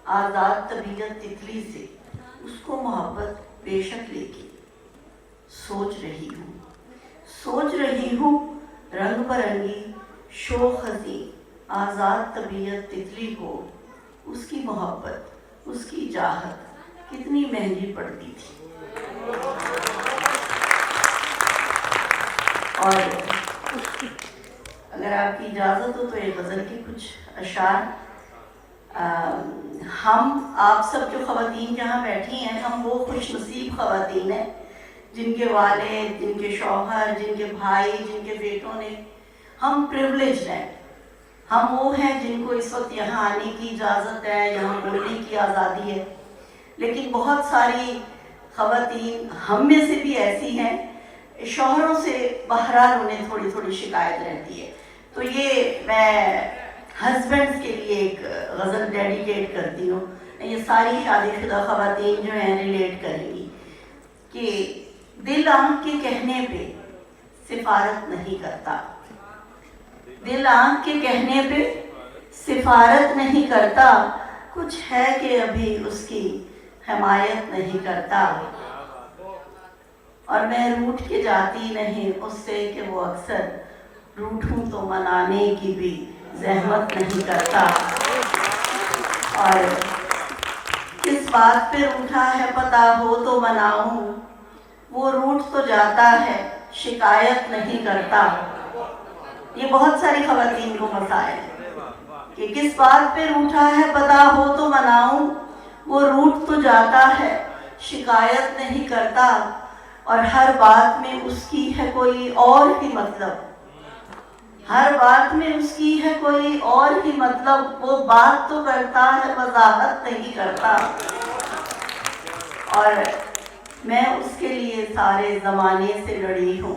आज़ाद तबीयत तितली से उसको मोहब्बत बेशक लेगी। सोच रही हूँ रंग बिरंगी शोख हसी आज़ाद तबीयत तितली को उसकी मोहब्बत, उसकी चाहत कितनी महंगी पड़ती थी। और अगर आपकी इजाज़त हो तो ये गज़ल की कुछ अशार। हम आप सब जो ख़वातीन जहाँ बैठी हैं, हम वो खुशनसीब ख़वातीन हैं जिनके वालिद, जिनके शौहर, जिनके भाई, जिनके बेटों ने, हम प्रिविलेज्ड हैं, हम वो हैं जिनको इस वक्त यहाँ आने की इजाज़त है, यहाँ बोलने की आज़ादी है, लेकिन बहुत सारी ख़वातीन हम में से भी ऐसी हैं, शौहरों से बहरहाल उन्हें थोड़ी थोड़ी शिकायत रहती है। तो ये मैं हस्बैंड्स के लिए एक गज़ल डेडिकेट करती हूँ। ये सारी शादीशुदा ख़वातीन जो हैं रिलेट करेंगी कि दिल आँख के कहने पे सिफारत नहीं करता, दिल आँख के कहने पे सिफारत नहीं करता, कुछ है कि अभी उसकी हिमायत नहीं करता। और मैं रूठ के जाती नहीं उससे कि वो अक्सर रूठूं तो मनाने की भी जहमत नहीं करता। और किस बात पे रूठा है पता हो तो मनाऊं, वो रूठ तो जाता है शिकायत नहीं करता। ये बहुत सारी ख़वातीन को मसाइल है कि किस बात पे रूठा है पता हो तो मनाऊं, वो रूठ तो जाता है शिकायत नहीं करता। और हर बात में उसकी है कोई और ही मतलब, हर बात में उसकी है कोई और ही मतलब, वो बात तो करता है वजाहत नहीं करता। और मैं उसके लिए सारे ज़माने से लड़ी हूँ,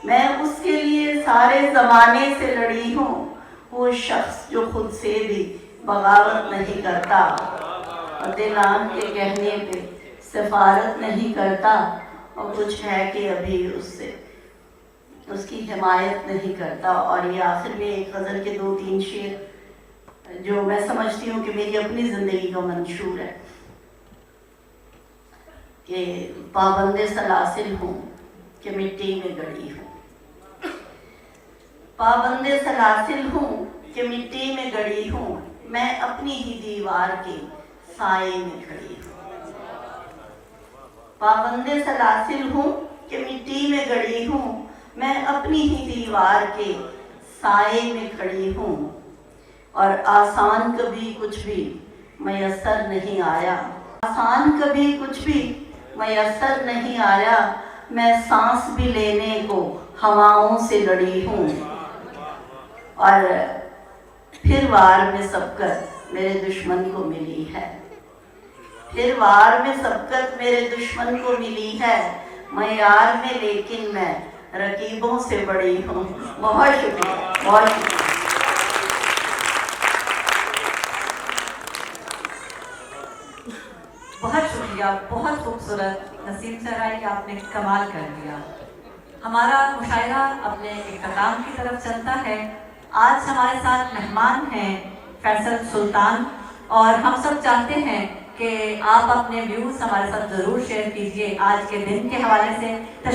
मैं उसके लिए सारे ज़माने से लड़ी हूँ, वो शख्स जो खुद से भी बगावत नहीं करता और दिल आँख के कहने पे सिफारत नहीं करता। और कुछ है कि अभी उससे उसकी हिमायत नहीं करता। और ये आखिर में एक गज़ल के 2-3 शेर जो मैं समझती हूँ कि मेरी अपनी ज़िंदगी का मंशूर है कि पाबंदे सलासिल हूँ कि मिट्टी में गड़ी हूँ, पाबंदे सलासिल हूँ कि मिट्टी में गड़ी हूँ, मैं अपनी ही दीवार के साए में खड़ी हूँ। पाबंदे सलासिल हूँ कि मिट्टी में गड़ी हूँ, मैं अपनी ही दीवार के साए में खड़ी हूँ। और आसान कभी कुछ भी मयसर नहीं आया, आसान कभी कुछ भी मयसर नहीं आया, मैं सांस भी लेने को हवाओं से लड़ी हूँ। और फिर वार में सबकत मेरे दुश्मन को मिली है, फिर वार में सबकत मेरे दुश्मन को मिली है, मैं यार में लेकिन मैं रकीबों से बड़ी हूँ। बहुत शुक्रिया, बहुत शुक्रिया। बहुत शुक्रिया, बहुत खूबसूरत। नसीम सराय, आपने कमाल कर दिया। हमारा मुशायरा अपने इख्तिताम की तरफ चलता है। आज हमारे साथ मेहमान हैं फैसल सुल्तान, और हम सब चाहते हैं कि आप अपने व्यूज़ हमारे साथ ज़रूर शेयर कीजिए आज के दिन के हवाले से।